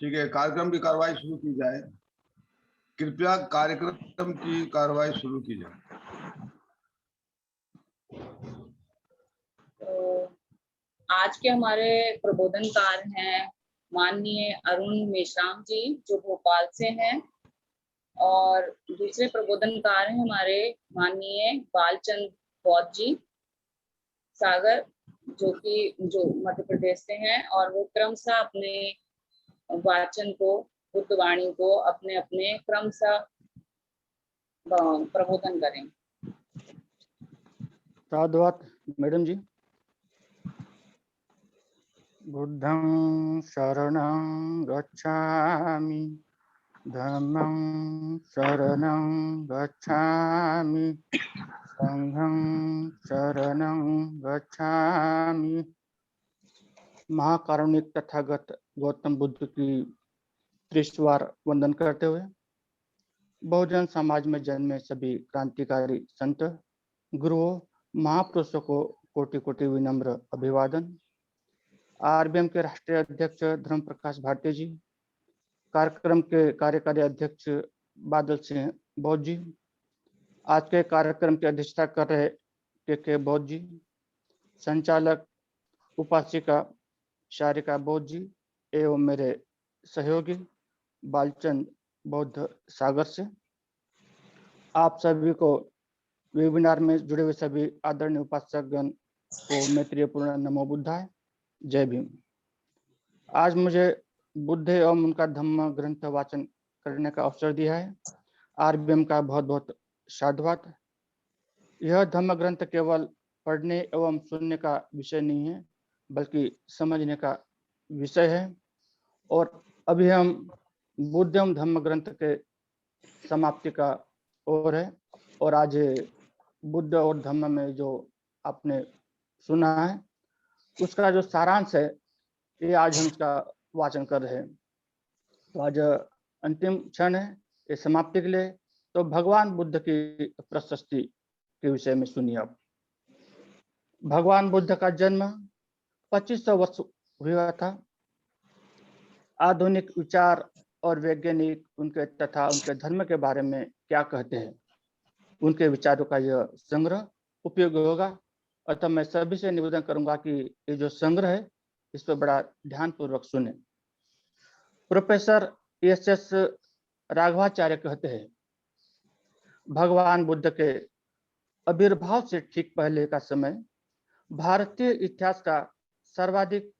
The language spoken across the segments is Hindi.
ठीक है, कार्यक्रम की कार्रवाई शुरू की जाए। कृपया कार्यक्रम की कार्रवाई शुरू की जाए। तो आज के हमारे प्रबोधनकार हैं माननीय अरुण मेश्राम जी, जो भोपाल से हैं, और दूसरे प्रबोधनकार हैं हमारे माननीय बालचंद बौद्ध जी सागर, जो मध्य प्रदेश से हैं, और वो क्रमशः अपने वाचन को, बुद्धवाणी को अपने अपने क्रमशः प्रबोधन करें। साधुवाद मैडम जी। बुद्धं शरणं गच्छामि, धम्मं शरणं गच्छामि, संघं शरणं गच्छामि। महाकारुणिक तथागत गौतम बुद्ध की 30 बार वंदन करते हुए बहुजन समाज में जन्मे सभी क्रांतिकारी संत, गुरुओं, महापुरुषों को कोटि कोटि विनम्र अभिवादन। आरबीएम के राष्ट्रीय अध्यक्ष धर्म प्रकाश भारती जी, कार्यक्रम के कार्यकारी अध्यक्ष बादल सिंह बौद्ध जी, आज के कार्यक्रम की अध्यक्षता कर रहे के बौद्ध जी, संचालक उपासिका शारिका बौद्ध जी एवं मेरे सहयोगी बालचंद बौद्ध सागर से, आप सभी को वेबिनार में जुड़े हुए सभी आदरणीय उपासकगण को मैत्रीपूर्ण नमो बुद्धाय, जय भीम। आज मुझे बुद्ध एवं उनका धम्म ग्रंथ वाचन करने का अवसर दिया है। आरबीएम का बहुत बहुत साधुवाद। यह धम्म ग्रंथ केवल पढ़ने एवं सुनने का विषय नहीं है, बल्कि समझने का विषय है। और अभी हम बुद्ध एवं धम्म ग्रंथ के समाप्ति का ओर है, और आज बुद्ध और धम्म में जो आपने सुना है उसका जो सारांश है, ये आज हम इसका वाचन कर रहे हैं। तो आज अंतिम क्षण है ये समाप्ति के लिए, तो भगवान बुद्ध की प्रशस्ति के विषय में सुनिए आप। भगवान बुद्ध का जन्म 2500 वर्ष हुआ था। आधुनिक विचार और वैज्ञानिक उनके तथा उनके धर्म के बारे में क्या कहते हैं, उनके विचारों का यह संग्रह उपयोगी होगा। अतः मैं सभी से निवेदन करूंगा कि ये जो संग्रह है इस पर बड़ा ध्यानपूर्वक सुने। प्रोफेसर एस राघवाचार्य कहते हैं, भगवान बुद्ध के आविर्भाव से ठीक पहले का समय भारतीय इतिहास का सर्वाधिक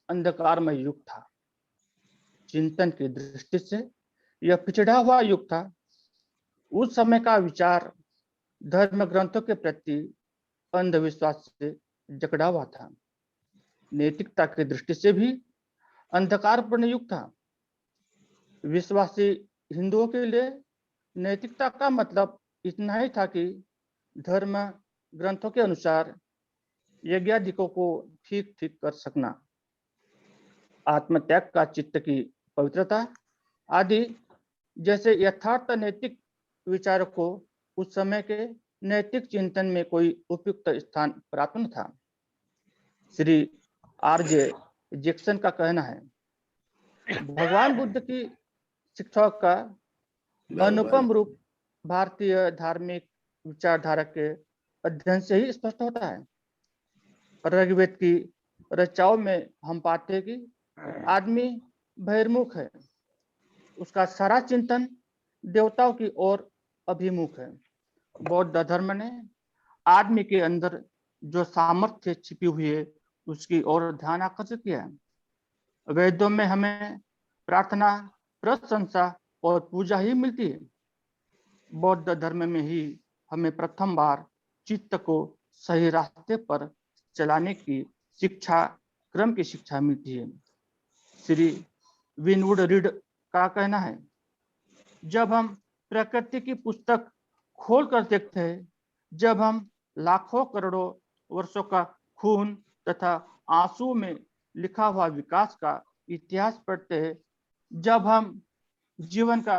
अंधकारमय युग था। चिंतन की दृष्टि से यह पिछड़ा हुआ युग था। उस समय का विचार धर्म ग्रंथों के प्रति अंधविश्वास से जकड़ा हुआ था। नैतिकता की दृष्टि से भी अंधकारपूर्ण युग था। विश्वासी हिंदुओं के लिए नैतिकता का मतलब इतना ही था कि धर्म ग्रंथों के अनुसार यज्ञादिकों को ठीक ठीक कर सकना, आत्मत्याग का चित्त की पवित्रता आदि जैसे यथार्थ नैतिक विचारों को उस समय के नैतिक चिंतन में कोई उपयुक्त स्थान प्राप्त न था। श्री आरजे जैक्सन का कहना है, भगवान बुद्ध की शिक्षा का अनुपम रूप भारतीय धार्मिक विचारधारा के अध्ययन से ही स्पष्ट होता है। ऋग्वेद की रचनाओं में हम पाते हैं कि आदमी बहिर्मुख है, उसका सारा चिंतन देवताओं की ओर अभिमुख है। बौद्ध धर्म ने आदमी के अंदर जो सामर्थ्य छिपी हुई है उसकी ओर ध्यान आकर्षित किया है। वेदों में हमें प्रार्थना, प्रशंसा और पूजा ही मिलती है। बौद्ध धर्म में ही हमें प्रथम बार चित्त को सही रास्ते पर चलाने की शिक्षा, क्रम की शिक्षा मिलती है। श्री विनवुड रीड का कहना है, जब हम प्रकृति की पुस्तक खोल कर देखते हैं, जब हम लाखों करोड़ों वर्षों का खून तथा आंसू में लिखा हुआ विकास का इतिहास पढ़ते हैं, जब हम जीवन का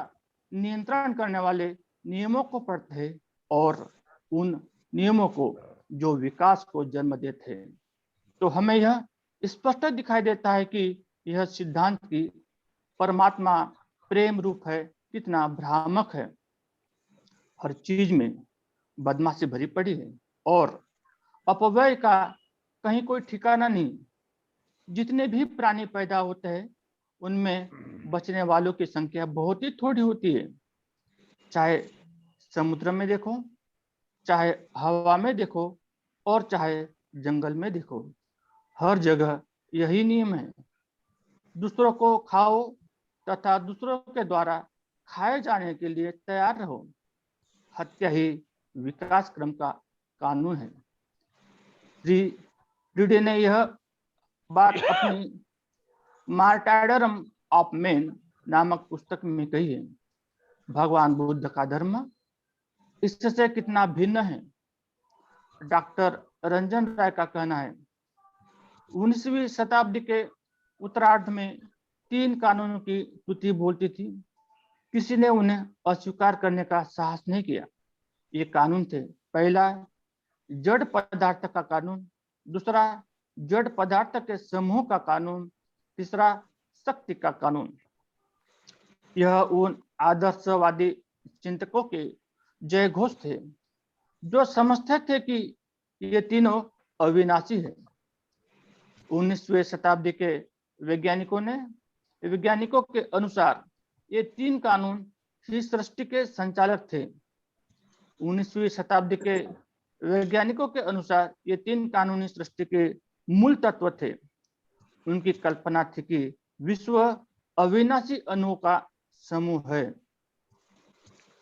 नियंत्रण करने वाले नियमों को पढ़ते हैं और उन नियमों को जो विकास को जन्म देते हैं, तो हमें यह स्पष्ट दिखाई देता है कि यह सिद्धांत की परमात्मा प्रेम रूप है कितना भ्रामक है। हर चीज में बदमाशी भरी पड़ी है और अपव्यय का कहीं कोई ठिकाना नहीं। जितने भी प्राणी पैदा होते हैं उनमें बचने वालों की संख्या बहुत ही थोड़ी होती है। चाहे समुद्र में देखो, चाहे हवा में देखो और चाहे जंगल में देखो, हर जगह यही नियम है। दूसरों को खाओ तथा दूसरों के द्वारा खाए जाने के लिए तैयार रहो। हत्या ही विकास क्रम का कानून है। श्री रीडे ने यह बात अपनी मार्टायरडम ऑफ मैन नामक पुस्तक में कही है। भगवान बुद्ध का धर्म इससे कितना भिन्न है। डॉक्टर रंजन राय का कहना है 19वीं शताब्दी के उत्तरार्ध में 3 कानूनों की कृति बोलती थी। किसी ने उन्हें अस्वीकार करने का साहस नहीं किया। ये कानून थे, पहला जड़ पदार्थ का कानून, दूसरा जड़ पदार्थ के समूह का कानून, तीसरा शक्ति का कानून। यह उन आदर्शवादी चिंतकों के जय घोष थे जो समझते थे कि ये तीनों अविनाशी है। 19वीं शताब्दी के वैज्ञानिकों के अनुसार ये 3 कानून ही सृष्टि के संचालक थे। 19वीं शताब्दी के वैज्ञानिकों के अनुसार ये 3 कानूनी सृष्टि के मूल तत्व थे। उनकी कल्पना थी कि विश्व अविनाशी अणुओं का समूह है।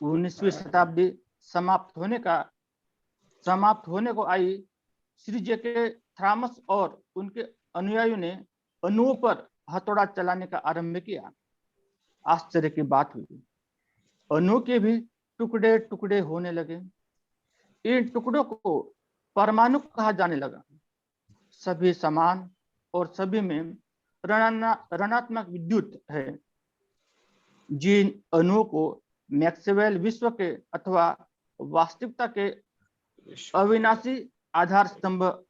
19वीं शताब्दी समाप्त होने को आई। श्री जे के थॉमस और उनके अनुयायियों ने अणुओं पर हथौड़ा चलाने का आरंभ किया। आश्चर्य की बात हुई, अणु के भी टुकड़े टुकड़े होने लगे। इन टुकड़ों को परमाणु कहा जाने लगा। सभी समान और सभी में ऋणात्मक विद्युत है। जिन अणुओं को मैक्सवेल विश्व के अथवा वास्तविकता के अविनाशी आधार स्तंभ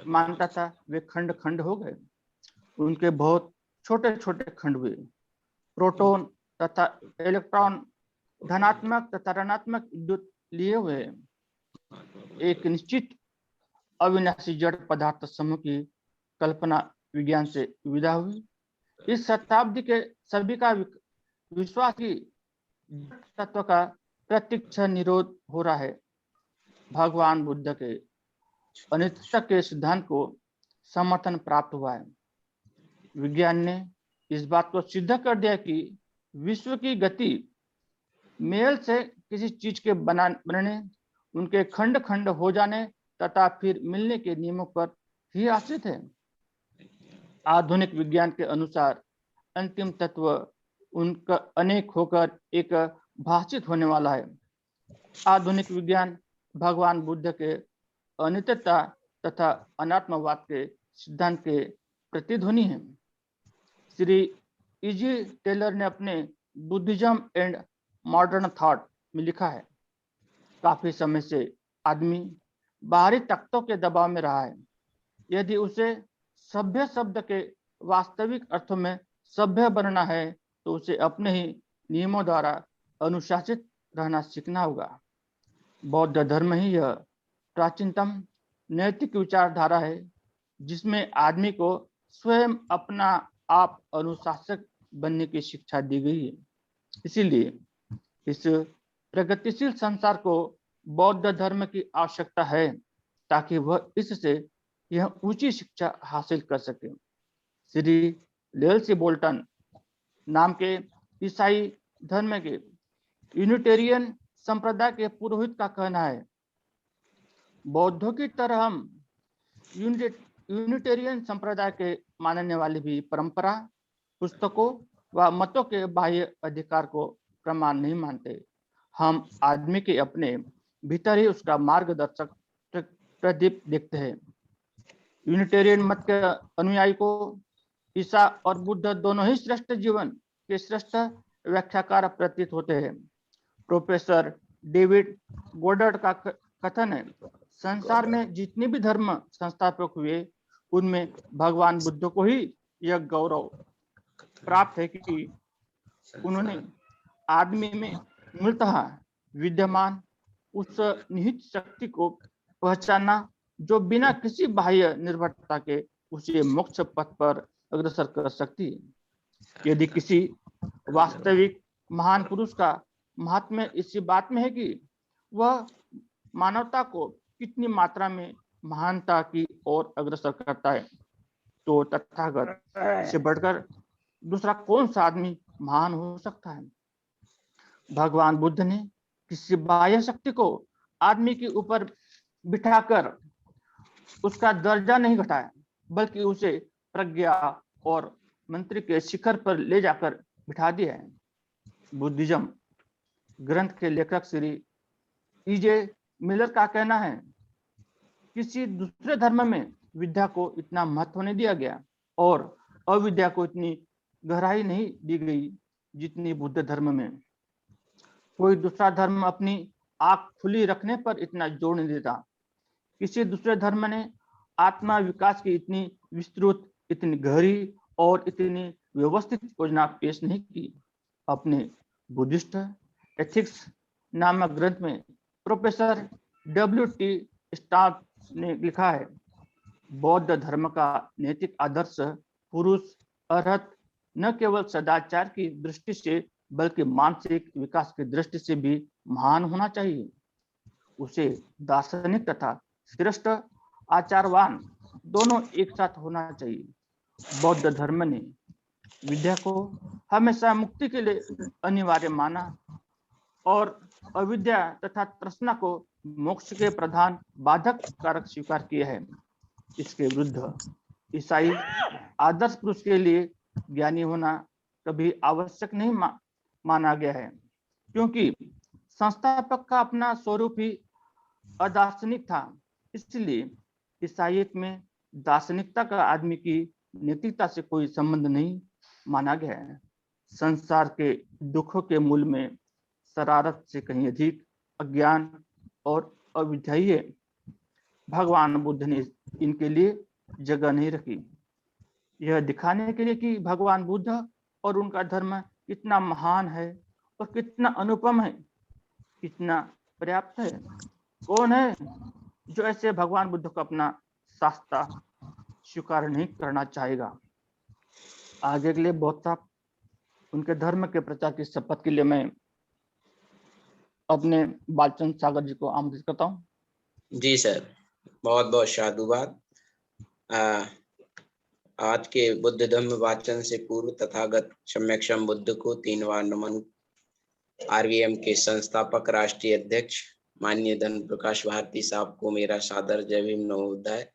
मानता था, वे खंड खंड हो गए। उनके बहुत छोटे छोटे खंड हुए। प्रोटॉन तथा इलेक्ट्रॉन धनात्मक तथा ऋणात्मक विद्युत लिए हुए एक निश्चित अविनाशी जड़ पदार्थ समूह की कल्पना विज्ञान से विदा हुई। इस शताब्दी के सभी का विश्वास की तत्व का प्रत्यक्ष निरोध हो रहा है। भगवान बुद्ध के अनित्यता के सिद्धांत को समर्थन प्राप्त हुआ है। विज्ञान ने इस बात को सिद्ध कर दिया कि विश्व की गति मेल से किसी चीज के बनने, उनके खंड खंड हो जाने तथा फिर मिलने के नियमों पर ही आश्रित है। आधुनिक विज्ञान के अनुसार अंतिम तत्व उनका अनेक होकर एक भाषित होने वाला है। आधुनिक विज्ञान भगवान बुद्ध के अनित्यता तथा अनात्मवाद के सिद्धांत के प्रतिध्वनि है। श्री E.G. टेलर ने अपने बुद्धिज्म एंड मॉडर्न थॉट में लिखा है, काफी समय से आदमी बाहरी तख्तों के दबाव में रहा है। यदि उसे सभ्य शब्द के वास्तविक अर्थों में सभ्य बनना है तो उसे अपने ही नियमों द्वारा अनुशासित रहना सीखना होगा। बौद्ध धर्म ही यह प्राचीनतम नैतिक विचारधारा है जिसमें आदमी को स्वयं अपना आप अनुशासक बनने की शिक्षा दी गई है। इसीलिए इस प्रगतिशील संसार को बौद्ध धर्म की आवश्यकता है ताकि वह इससे यह ऊंची शिक्षा हासिल कर सके। श्री लेल्सी बोल्टन नाम के ईसाई धर्म के यूनिटेरियन संप्रदाय के पुरोहित का कहना है, बौद्धों की तरह हम यूनिटेरियन संप्रदाय के मानने वाले भी परंपरा, पुस्तकों व मतों के बाह्य अधिकार को प्रमाण नहीं मानते। हम आदमी के अपने भीतर ही उसका मार्गदर्शक प्रदीप देखते हैं। यूनिटेरियन मत के अनुयायी को ईसा और बुद्ध दोनों ही श्रेष्ठ जीवन के श्रेष्ठ व्याख्याकार प्रतीत होते हैं। प्रोफेसर डेविड गोडर्ड का कथन है, संसार में जितने भी धर्म संस्थापक हुए उनमें भगवान बुद्ध को ही यह गौरव प्राप्त है कि उन्होंने आदमी में मूलतः विद्यमान उस निहित शक्ति को पहचाना जो बिना किसी बाह्य निर्भरता के उसे मोक्ष पथ पर अग्रसर कर सकती है। यदि किसी वास्तविक महान पुरुष का महात्म्य इसी बात में है कि वह मानवता को कितनी मात्रा में महानता की ओर अग्रसर करता है, तो तथागत से बढ़कर दूसरा कौन सा आदमी महान हो सकता है। भगवान बुद्ध ने किसी बाह्य शक्ति को आदमी के ऊपर बिठाकर उसका दर्जा नहीं घटाया, बल्कि उसे प्रज्ञा और मंत्र के शिखर पर ले जाकर बिठा दिया है। बुद्धिज्म ग्रंथ के लेखक श्री E.J. मिलर का कहना है, किसी दूसरे धर्म में विद्या को इतना महत्व नहीं दिया गया और अविद्या को इतनी गहराई नहीं दी गई जितनी बुद्ध धर्म में। कोई दूसरा धर्म अपनी आंख खुली रखने पर इतना जोर नहीं देता। किसी दूसरे धर्म ने आत्मा विकास की इतनी विस्तृत, इतनी गहरी और इतनी व्यवस्थित योजना पेश नहीं की। अपने बुद्धिस्ट एथिक्स नामक ग्रंथ में प्रोफेसर W.T. स्टार्क ने लिखा है, बौद्ध धर्म का नैतिक आदर्श पुरुष अर्हत न केवल सदाचार की दृष्टि से बल्कि मानसिक विकास की दृष्टि से भी महान होना चाहिए। उसे दार्शनिक तथा श्रेष्ठ आचारवान दोनों एक साथ होना चाहिए। बौद्ध धर्म ने विद्या को हमेशा मुक्ति के लिए अनिवार्य माना और अविद्या तथा तृष्णा को मोक्ष के प्रधान बाधक कारक स्वीकार किया है। इसके विरुद्ध ईसाई आदर्श पुरुष के लिए ज्ञानी होना कभी आवश्यक नहीं माना गया है, क्योंकि संस्थापक का अपना स्वरूप ही अदार्शनिक था। इसलिए ईसाईयत में दार्शनिकता का आदमी की नैतिकता से कोई संबंध नहीं माना गया है। संसार के दुखों के मूल में शरारत से कहीं अधिक अज्ञान और अविद्या ही है। भगवान बुद्ध ने इनके लिए जगह नहीं रखी, यह दिखाने के लिए कि भगवान बुद्ध और उनका धर्म कितना महान है और कितना अनुपम है, कितना पर्याप्त है। कौन है जो ऐसे भगवान बुद्ध को अपना शास्त्र स्वीकार नहीं करना चाहेगा। आगे के लिए बहुत साहब उनके धर्म के प्रचार की शपथ के लिए मैं अपने बालचंद सागर जी को आमंत्रित करता हूँ। जी सर, बहुत बहुत साधुवाद। आज के बुद्ध धम्म वाचन से पूर्व तथागत सम्यक्षम बुद्ध को 3 बार नमन। RVM के संस्थापक राष्ट्रीय अध्यक्ष माननीय धन प्रकाश भारती साहब को मेरा सादर जय भीम नमो बुद्धाय।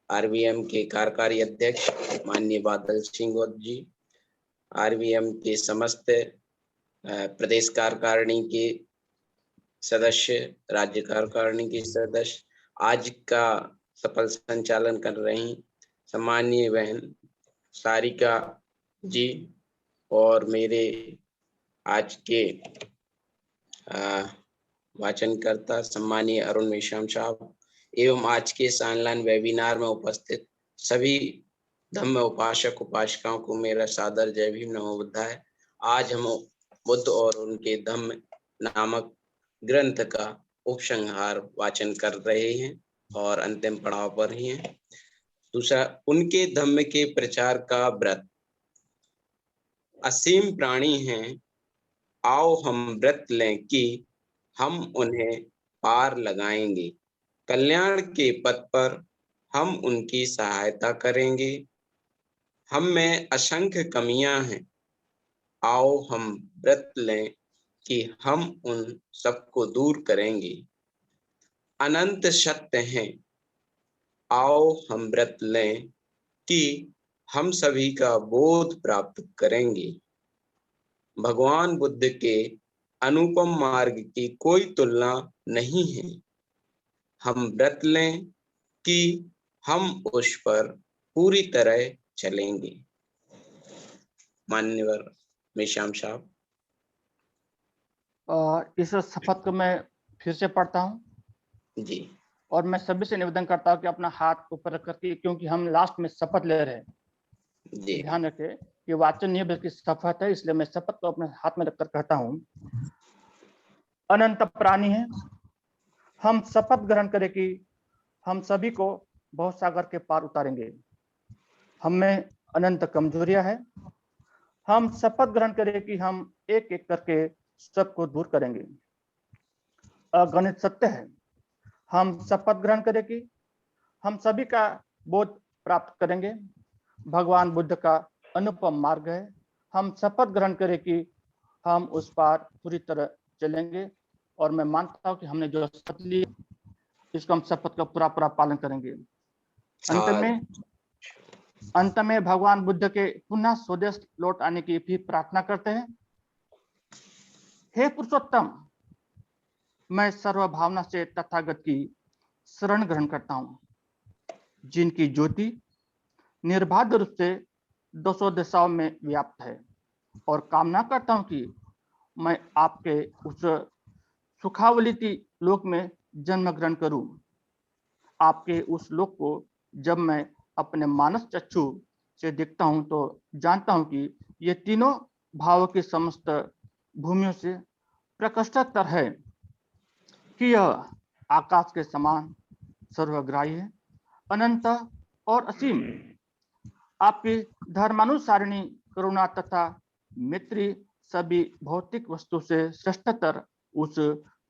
RVM के कार्यकारी अध्यक्ष माननीय बादल सिंह जी, RVM के समस्त प्रदेश कार्यकारिणी के सदस्य, राज्य कार्यकारिणी के सदस्य, आज का सफल संचालन कर रही सम्माननीय बहन सारिका जी और मेरे आज के वाचनकर्ता सम्माननीय अरुण मेश्राम साहब एवं आज के इस ऑनलाइन वेबिनार में उपस्थित सभी धम्म उपासक उपासिकाओं को मेरा सादर जय भीम नमो बुद्धाय। आज हम बुद्ध और उनके धम्म नामक ग्रंथ का उपसंहार वाचन कर रहे हैं और अंतिम पड़ाव पर ही हैं। दूसरा, उनके धम्म के प्रचार का व्रत। असीम प्राणी हैं, आओ हम व्रत लें कि हम उन्हें पार लगाएंगे। कल्याण के पथ पर हम उनकी सहायता करेंगे। हम में असंख्य कमियां हैं, आओ हम व्रत लें कि हम उन सबको दूर करेंगे। अनंत सत्य हैं, आओ हम व्रत लें कि हम सभी का बोध प्राप्त करेंगे। भगवान बुद्ध के अनुपम मार्ग की कोई तुलना नहीं है। हम व्रत लें कि हम उस पर पूरी तरह चलेंगे। मान्यवर मेश्राम साहब। इस शपथ को मैं फिर से पढ़ता हूँ जी, और मैं सभी से निवेदन करता हूँ कि अपना हाथ ऊपर रख करके, क्योंकि हम लास्ट में शपथ ले रहे हैं, जी, ध्यान रखें ये वाचन नहीं है बल्कि शपथ है, इसलिए मैं शपथ को अपने हाथ में रखकर कहता हूँ। अनंत प्राणी है, हम शपथ ग्रहण करें कि हम सभी को भवसागर के पार उतारेंगे। हम में अनंत कमजोरियां हैं, हम शपथ ग्रहण करें कि हम एक एक करके सबको दूर करेंगे। अगणित सत्य है, हम शपथ ग्रहण करें कि हम सभी का बोध प्राप्त करेंगे। भगवान बुद्ध का अनुपम मार्ग है, हम शपथ ग्रहण करें कि हम उस पार पूरी तरह चलेंगे। और मैं मानता हूं कि हमने जो शपथ ली इसको हम शपथ का पूरा पालन करेंगे। अंत में भगवान बुद्ध के पुनः स्वदेश लौट आने की भी प्रार्थना करते हैं। हे पुरुषोत्तम, मैं सर्वभावना से तथागत की शरण ग्रहण करता हूं, जिनकी ज्योति निर्बाध रूप से 200 दिशाओं में व्याप्त है, और कामना करता हूं कि मैं आपके उस सुखावलिति लोक में जन्म ग्रहण करूं। आपके उस लोक को जब मैं अपने मानस चक्षु से देखता हूं तो जानता हूं कि ये तीनों भावों की समस्त भूमियों से प्रकृष्टतर है, कि यह आकाश के समान सर्वग्राही है, अनंत और असीम। आपकी धर्मानुसारिणी करुणा तथा मित्री सभी भौतिक वस्तु से श्रेष्ठतर उस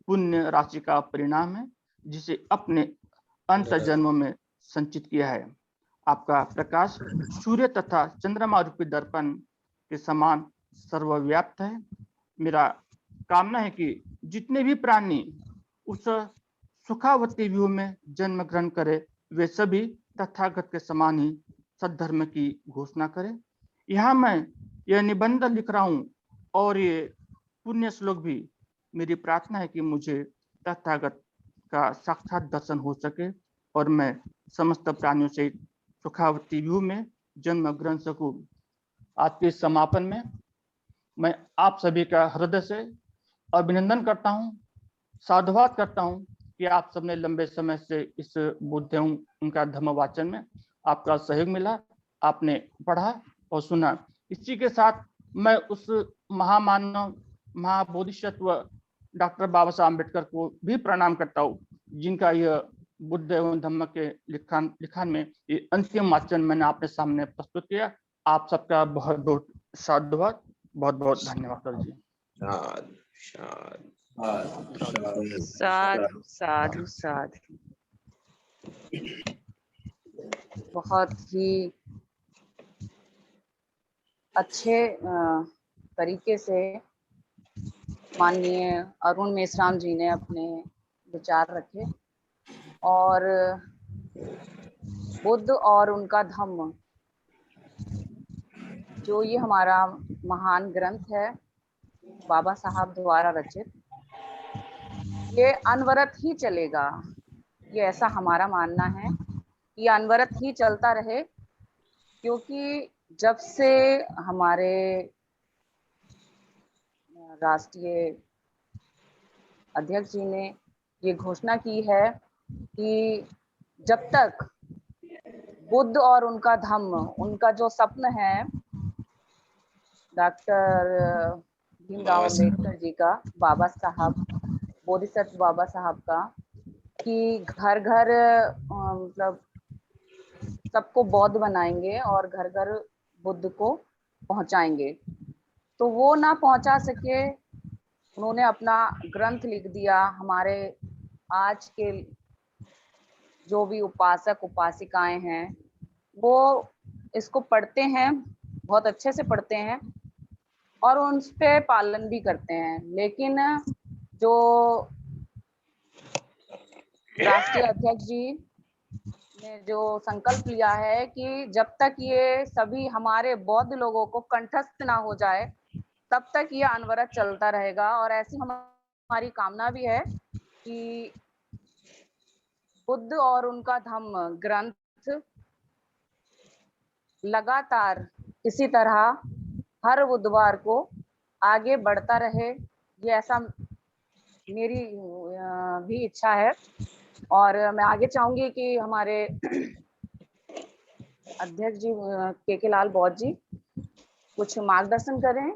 पुण्य राशि का परिणाम है जिसे अपने अंत जन्मों में संचित किया है। आपका प्रकाश सूर्य तथा चंद्रमा रूपी दर्पण के समान सर्वव्याप्त है। मेरा कामना है कि जितने भी प्राणी उस सुखावती व्यू में जन्म ग्रहण करे वे सभी तथागत के समान ही सद्धर्म की घोषणा करें। यहाँ मैं यह निबंध लिख रहा हूँ और ये पुण्य श्लोक भी मेरी प्रार्थना है कि मुझे तथागत का साक्षात दर्शन हो सके और मैं समस्त प्राणियों से सुखावती व्यू में जन्म ग्रहण सकूं। आज के समापन में मैं आप सभी का हृदय से अभिनंदन करता हूं, साधुवाद करता हूं कि आप सबने लंबे समय से इस बुद्ध एवं उनका धम्म वाचन में आपका सहयोग मिला, आपने पढ़ा और सुना। इसी के साथ मैं उस महामानव महाबोधिसत्व डॉक्टर बाबा साहब अम्बेडकर को भी प्रणाम करता हूँ, जिनका यह बुद्ध एवं धम्म के लिखान में ये अंतिम वाचन मैंने आपके सामने प्रस्तुत किया। आप सबका बहुत बहुत साधुवाद, बहुत बहुत धन्यवाद जी। साधु साधु साधु। बहुत ही अच्छे तरीके से माननीय अरुण मेश्राम जी ने अपने विचार रखे और बुद्ध और उनका धम्म, जो ये हमारा महान ग्रंथ है बाबा साहब द्वारा रचित, ये अनवरत ही चलेगा। ये ऐसा हमारा मानना है, ये अनवरत ही चलता रहे, क्योंकि जब से हमारे राष्ट्रीय अध्यक्ष जी ने ये घोषणा की है कि जब तक बुद्ध और उनका धम्म, उनका जो स्वप्न है डॉक्टर भीमराव अम्बेडकर जी का, बाबा साहब बोधिसत्व बाबा साहब का, कि घर घर मतलब सबको बौद्ध बनाएंगे और घर घर बुद्ध को पहुंचाएंगे, तो वो ना पहुंचा सके, उन्होंने अपना ग्रंथ लिख दिया। हमारे आज के जो भी उपासक उपासिकाएं हैं वो इसको पढ़ते हैं, बहुत अच्छे से पढ़ते हैं और उन पे पालन भी करते हैं, लेकिन जो राष्ट्रीय अध्यक्ष जी ने जो संकल्प लिया है कि जब तक ये सभी हमारे बौद्ध लोगों को कंठस्थ ना हो जाए तब तक ये अनवरत चलता रहेगा। और ऐसी हमारी कामना भी है कि बुद्ध और उनका धम्म ग्रंथ लगातार इसी तरह हर बुधवार को आगे बढ़ता रहे, ये ऐसा मेरी भी इच्छा है। और मैं आगे चाहूंगी कि हमारे अध्यक्ष जी के लाल बौद्ध जी कुछ मार्गदर्शन करें,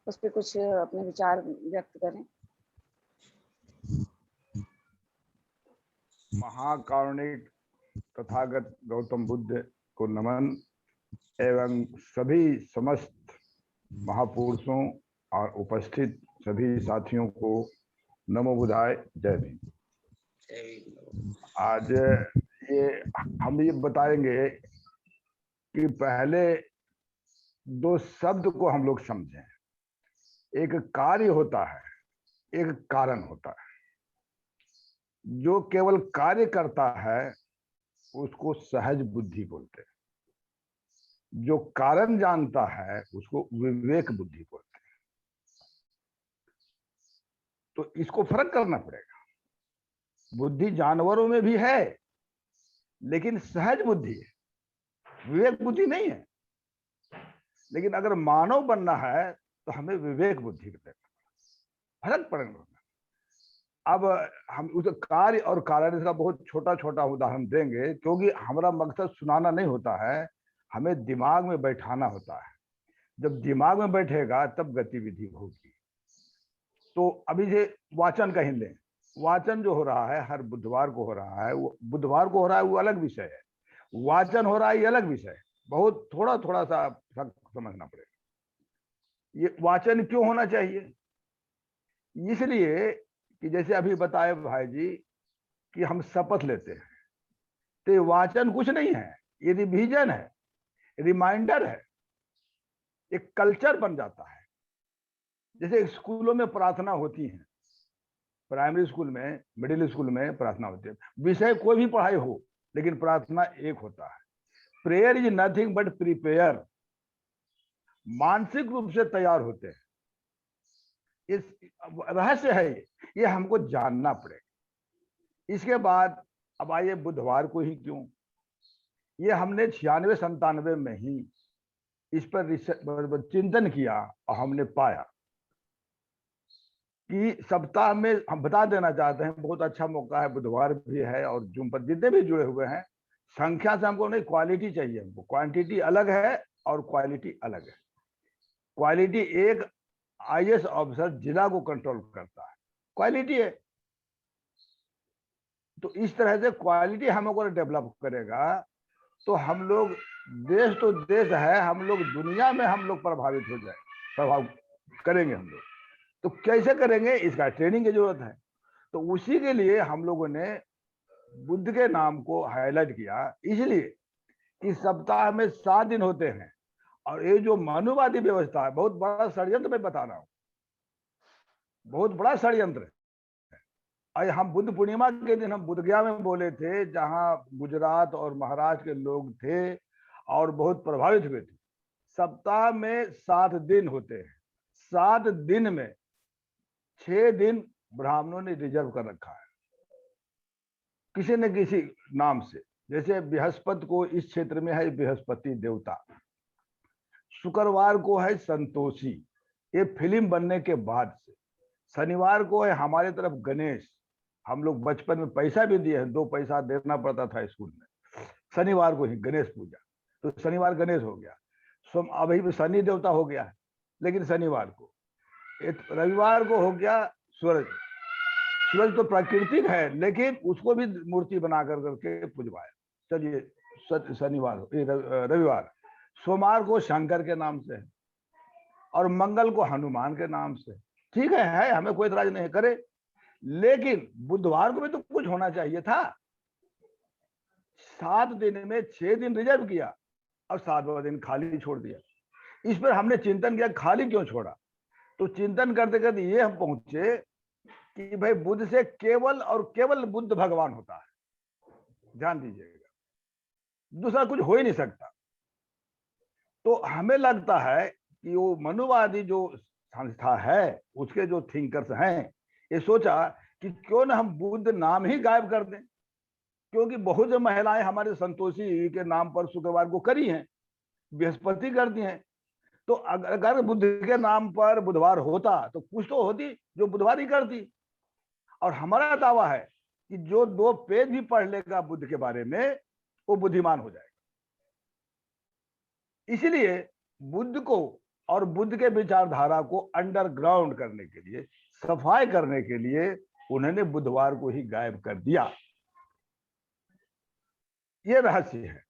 उस पर कुछ अपने विचार व्यक्त करें। महाकारुणिक तथागत गौतम बुद्ध को नमन एवं सभी समस्त महापुरुषों और उपस्थित सभी साथियों को नमो बुद्धाय, जय भीम। आज ये हम ये बताएंगे कि पहले दो शब्द को हम लोग समझें। एक कार्य होता है, एक कारण होता है। जो केवल कार्य करता है उसको सहज बुद्धि बोलते हैं। जो कारण जानता है उसको विवेक बुद्धि बोलते हैं। तो इसको फर्क करना पड़ेगा। बुद्धि जानवरों में भी है, लेकिन सहज बुद्धि है, विवेक बुद्धि नहीं है। लेकिन अगर मानव बनना है तो हमें विवेक बुद्धि का फर्क पड़ेगा। अब हम उस कार्य और कारण का बहुत छोटा छोटा उदाहरण देंगे, क्योंकि हमारा मकसद सुनाना नहीं होता है, हमें दिमाग में बैठाना होता है। जब दिमाग में बैठेगा तब गतिविधि होगी। तो अभी ये वाचन का ही लें। वाचन जो हो रहा है हर बुधवार को हो रहा है, वो बुधवार को हो रहा है, वो अलग विषय है। वाचन हो रहा है, ये अलग विषय है। बहुत थोड़ा थोड़ा सा समझना पड़ेगा। ये वाचन क्यों होना चाहिए? इसलिए कि जैसे अभी बताए भाई जी कि हम शपथ लेते हैं, तो ये वाचन कुछ नहीं है, ये रिवीजन है, रिमाइंडर है, एक कल्चर बन जाता है। जैसे स्कूलों में प्रार्थना होती है, प्राइमरी स्कूल में, मिडिल स्कूल में प्रार्थना होती है। विषय कोई भी पढ़ाई हो, लेकिन प्रार्थना एक होता है। Prayer is nothing but prepare. मानसिक रूप से तैयार होते हैं। इस रहस्य है ये हमको जानना पड़ेगा। इसके बाद अब आइए बुधवार को ही क्यों, ये हमने 96-97 में ही इस पर चिंतन किया और हमने पाया कि सप्ताह में हम बता देना चाहते हैं, बहुत अच्छा मौका है, बुधवार भी है और जूम पर जितने भी जुड़े हुए हैं, संख्या से हमको नहीं, क्वालिटी चाहिए हमको। क्वांटिटी अलग है और क्वालिटी अलग है। क्वालिटी एक आईएएस ऑफिसर जिला को कंट्रोल करता है, क्वालिटी है। तो इस तरह से क्वालिटी हम लोग डेवलप करेगा तो हम लोग, देश तो देश है, हम लोग दुनिया में हम लोग प्रभावित हो जाए, प्रभाव करेंगे हम लोग। तो कैसे करेंगे, इसका ट्रेनिंग की जरूरत है। तो उसी के लिए हम लोगों ने बुद्ध के नाम को हाईलाइट किया, इसलिए कि सप्ताह में 7 दिन होते हैं। और ये जो मानववादी व्यवस्था है, बहुत बड़ा षड्यंत्र मैं बता रहा हूं, बहुत बड़ा षड्यंत्र है। आज हम बुद्ध पूर्णिमा के दिन हम बुद्धगया में बोले थे, जहां गुजरात और महाराष्ट्र के लोग थे और बहुत प्रभावित हुए थे। सप्ताह में 7 दिन होते हैं। 7 दिन में 6 दिन ब्राह्मणों ने रिजर्व कर रखा है, किसी न किसी नाम से। जैसे बृहस्पति को इस क्षेत्र में है बृहस्पति देवता, शुक्रवार को है संतोषी, ये फिल्म बनने के बाद से। शनिवार को है हमारे तरफ गणेश, हम लोग बचपन में पैसा भी दिए हैं, 2 पैसा देना पड़ता था स्कूल में। शनिवार को ही गणेश पूजा, तो शनिवार गणेश हो गया। अभी भी शनि देवता हो गया है, लेकिन शनिवार को। रविवार को हो गया सूरज। सूरज तो प्राकृतिक है, लेकिन उसको भी मूर्ति बना कर करके पूजवाया। चलिए शनिवार, रविवार। सोमवार को शंकर के नाम से, और मंगल को हनुमान के नाम से। ठीक है, हमें कोई इतराज नहीं करे, लेकिन बुधवार को भी तो कुछ होना चाहिए था। 7 दिन में 6 दिन रिजर्व किया और 7वां दिन खाली छोड़ दिया। इस पर हमने चिंतन किया, खाली क्यों छोड़ा। तो चिंतन करते करते ये हम पहुंचे कि भाई बुद्ध से केवल और केवल बुद्ध भगवान होता है, ध्यान दीजिएगा, दूसरा कुछ हो ही नहीं सकता। तो हमें लगता है कि वो मनुवादी जो संस्था है, उसके जो थिंकर्स हैं, ये सोचा कि क्यों ना हम बुद्ध नाम ही गायब कर दें, क्योंकि बहुत से महिलाएं हमारे संतोषी के नाम पर शुक्रवार को करी हैं, बृहस्पति करती हैं। तो अगर बुद्ध के नाम पर बुधवार होता तो कुछ तो होती जो बुधवार ही करती। और हमारा दावा है कि जो 2 पेज भी पढ़ लेगा बुद्ध के बारे में, वो बुद्धिमान हो जाएगा। इसलिए बुद्ध को और बुद्ध के विचारधारा को अंडरग्राउंड करने के लिए, सफाई करने के लिए उन्होंने बुधवार को ही गायब कर दिया। ये रहस्य है।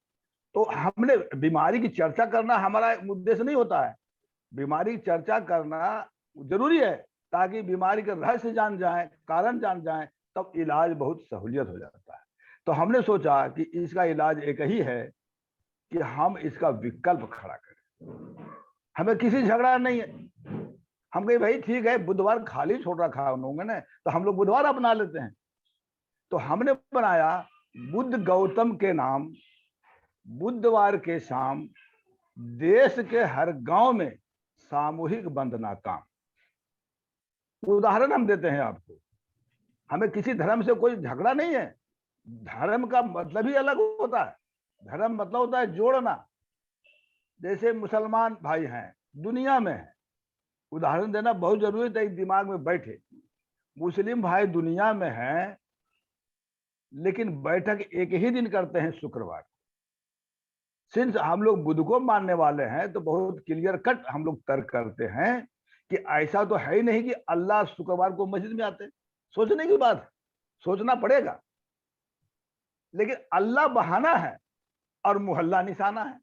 तो हमने बीमारी की चर्चा करना हमारा उद्देश्य नहीं होता है। बीमारी की चर्चा करना जरूरी है ताकि बीमारी के रहस्य जान जाए, कारण जान जाए, तब इलाज बहुत सहूलियत हो जाता है। तो हमने सोचा कि इसका इलाज एक ही है कि हम इसका विकल्प खड़ा करें। हमें किसी झगड़ा नहीं है। हम कहे भाई ठीक है, बुधवार खाली छोड़ रखा उन लोगों ने, तो हम लोग बुधवार अपना लेते हैं। तो हमने बनाया बुद्ध गौतम के नाम बुधवार के शाम देश के हर गांव में सामूहिक वंदना काम। उदाहरण हम देते हैं आपको। हमें किसी धर्म से कोई झगड़ा नहीं है। धर्म का मतलब ही अलग होता है। धर्म मतलब होता है जोड़ना। जैसे मुसलमान भाई हैं, दुनिया में है, उदाहरण देना बहुत जरूरी है, दिमाग में बैठे। मुस्लिम भाई दुनिया में हैं, लेकिन बैठक एक ही दिन करते हैं, शुक्रवार। सिंस हम लोग बुद्ध को मानने वाले हैं, तो बहुत क्लियर कट हम लोग तर्क करते हैं कि ऐसा तो है ही नहीं कि अल्लाह शुक्रवार को मस्जिद में आते। सोचने की बात है, सोचना पड़ेगा। लेकिन अल्लाह बहाना है और मोहल्ला निशाना है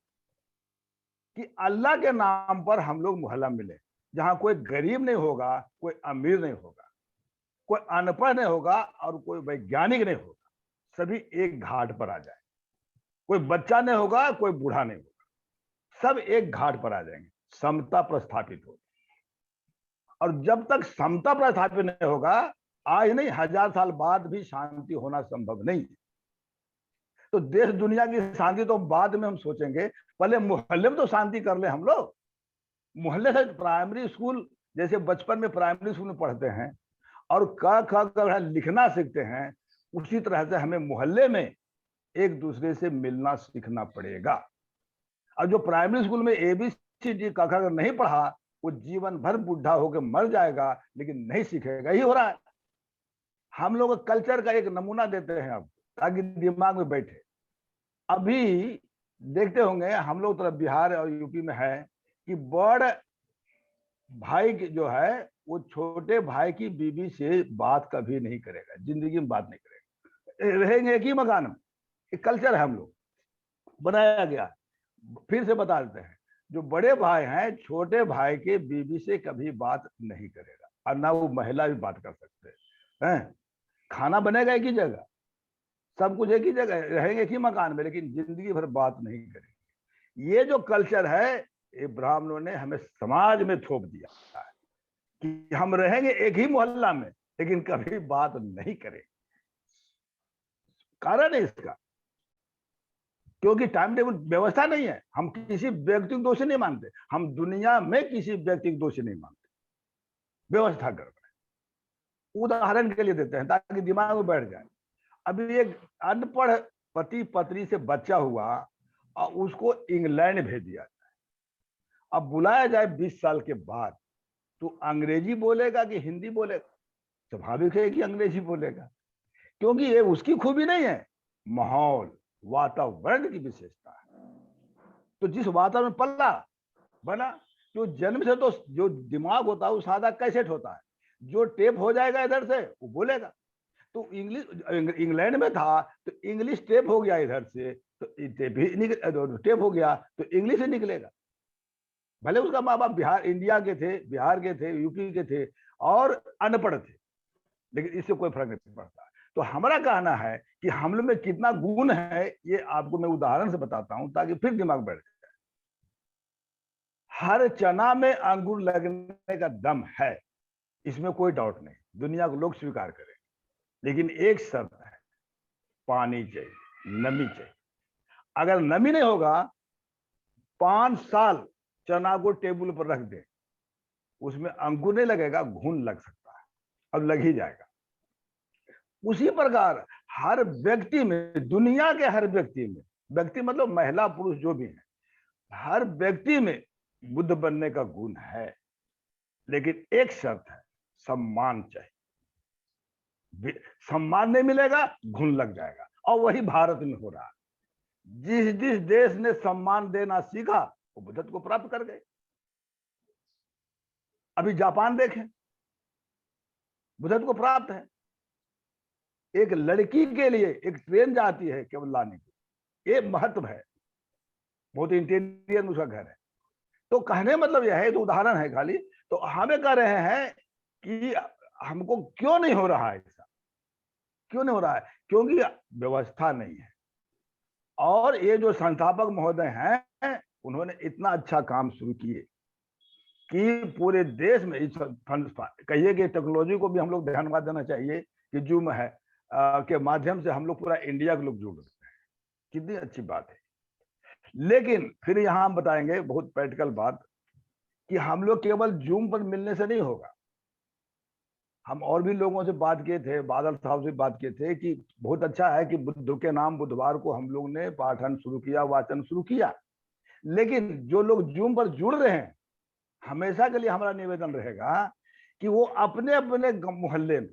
कि अल्लाह के नाम पर हम लोग मोहल्ला मिले, जहां कोई गरीब नहीं होगा, कोई अमीर नहीं होगा, कोई अनपढ़ नहीं होगा और कोई वैज्ञानिक नहीं होगा। सभी एक घाट पर आ जाए। कोई बच्चा नहीं होगा, कोई बूढ़ा नहीं होगा, सब एक घाट पर आ जाएंगे। समता प्रस्थापित होगी। और जब तक समता प्रस्थापित नहीं होगा, आज नहीं 1000 साल बाद भी शांति होना संभव नहीं है। तो देश दुनिया की शांति तो बाद में हम सोचेंगे, पहले मोहल्ले में तो शांति कर ले हम लोग। मोहल्ले से प्राइमरी स्कूल, जैसे बचपन में प्राइमरी स्कूल में पढ़ते हैं और क ख लिखना सीखते हैं, उसी तरह से हमें मोहल्ले में एक दूसरे से मिलना सीखना पड़ेगा। और जो प्राइमरी स्कूल में ABCD क ख नहीं पढ़ा, वो जीवन भर बुढ़ा होकर मर जाएगा, लेकिन नहीं सीखेगा। ही हो रहा है। हम लोग कल्चर का एक नमूना देते हैं अब, ताकि दिमाग में बैठे। अभी देखते होंगे हम लोग तरफ बिहार और यूपी में है कि बड़ भाई जो है वो छोटे भाई की बीवी से बात कभी नहीं करेगा, जिंदगी में बात नहीं करेगा। रहेंगे एक ही मकान में। एक कल्चर है हम लोग बनाया गया। फिर से बता देते हैं, जो बड़े भाई हैं छोटे भाई के बीवी से कभी बात नहीं करेगा, और ना वो महिला भी बात कर सकते हैं। खाना बनेगा एक ही जगह, सब कुछ एक ही जगह, रहेंगे एक ही मकान में, लेकिन जिंदगी भर बात नहीं करेंगे। ये जो कल्चर है, ये ब्राह्मणों ने हमें समाज में थोप दिया है कि हम रहेंगे एक ही मोहल्ला में, लेकिन कभी बात नहीं करेंगे। कारण है इसका, क्योंकि टाइम टेबल व्यवस्था नहीं है। हम किसी व्यक्ति को दोषी नहीं मानते, हम दुनिया में किसी व्यक्ति को दोषी नहीं मानते, व्यवस्था कर रहे हैं। उदाहरण के लिए देते हैं ताकि दिमाग में बैठ जाए। अभी एक अनपढ़ पति पत्नी से बच्चा हुआ और उसको इंग्लैंड भेज दिया जाए। अब बुलाया जाए 20 साल के बाद, तो अंग्रेजी बोलेगा कि हिंदी बोलेगा? स्वाभाविक है कि अंग्रेजी बोलेगा, क्योंकि ये उसकी खूबी नहीं है, माहौल वातावरण की विशेषता है। तो जिस वातावरण में पला बना, जो जन्म से तो जो दिमाग होता है वो सादा कैसेट होता है, जो टेप हो जाएगा इधर से वो बोलेगा। तो इंग्लिश इंग्लैंड में था तो इंग्लिश टेप हो गया इधर से, तो टेप हो गया तो इंग्लिश ही निकलेगा। भले उसका माँ बाप इंडिया के थे, बिहार के थे, यूपी के थे और अनपढ़ थे, लेकिन इससे कोई फर्क नहीं पड़ता। तो हमारा कहना है कि हम लोग में कितना गुण है, ये आपको मैं उदाहरण से बताता हूं ताकि फिर दिमाग बैठ जाए। हर चना में अंगूर लगने का दम है, इसमें कोई डाउट नहीं, दुनिया को लोग स्वीकार करें। लेकिन एक शर्त है, पानी चाहिए, नमी चाहिए। अगर नमी नहीं होगा, 5 साल चना को टेबल पर रख दे, उसमें अंकुर नहीं लगेगा, घुन लग सकता है, अब लग ही जाएगा। उसी प्रकार हर व्यक्ति में, दुनिया के हर व्यक्ति में, व्यक्ति मतलब महिला पुरुष जो भी है, हर व्यक्ति में बुद्ध बनने का गुण है। लेकिन एक शर्त है, सम्मान चाहिए। सम्मान नहीं मिलेगा, घुन लग जाएगा। और वही भारत में हो रहा है। जिस जिस देश ने सम्मान देना सीखा, वो बुद्धत्व को प्राप्त कर गए। अभी जापान देखें, बुद्धत्व को प्राप्त है। एक लड़की के लिए एक ट्रेन जाती है केवल लाने की, ये महत्व है। बहुत इंटीरियर में उसका घर है। तो कहने मतलब यह है, तो उदाहरण है खाली। तो हमें कह रहे हैं कि हमको क्यों नहीं हो रहा है ऐसा, क्यों नहीं हो रहा है? क्योंकि व्यवस्था नहीं है। और ये जो संस्थापक महोदय हैं, उन्होंने इतना अच्छा काम शुरू किए कि पूरे देश में इस कहिए कि टेक्नोलॉजी को भी हम लोग धन्यवाद देना चाहिए कि जूम है के माध्यम से हम लोग पूरा इंडिया के लोग जुड़ रहे हैं। कितनी अच्छी बात है। लेकिन फिर यहाँ हम बताएंगे बहुत प्रैक्टिकल बात कि हम लोग केवल जूम पर मिलने से नहीं होगा। हम और भी लोगों से बात किए थे, बादल साहब से बात किए थे कि बहुत अच्छा है कि बुद्ध के नाम बुधवार को हम लोग ने पाठन शुरू किया, वाचन शुरू किया। लेकिन जो लोग जूम पर जुड़ रहे हैं, हमेशा के लिए हमारा निवेदन रहेगा कि वो अपने अपने मोहल्ले में,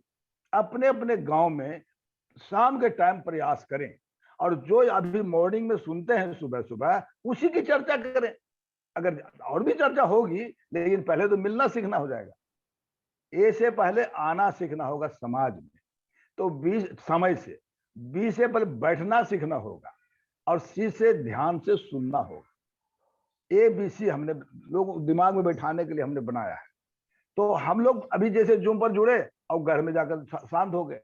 अपने अपने गांव में शाम के टाइम प्रयास करें, और जो अभी मॉर्निंग में सुनते हैं सुबह सुबह, उसी की चर्चा करें। अगर और भी चर्चा होगी, लेकिन पहले तो मिलना सीखना हो जाएगा। ए से पहले आना सीखना होगा समाज में। तो बी समय से, बी से पहले बैठना सीखना होगा, और सी से ध्यान से सुनना होगा। ए बी सी हमने लोग दिमाग में बैठाने के लिए हमने बनाया है। तो हम लोग अभी जैसे जूम पर जुड़े और घर में जाकर शांत हो गए।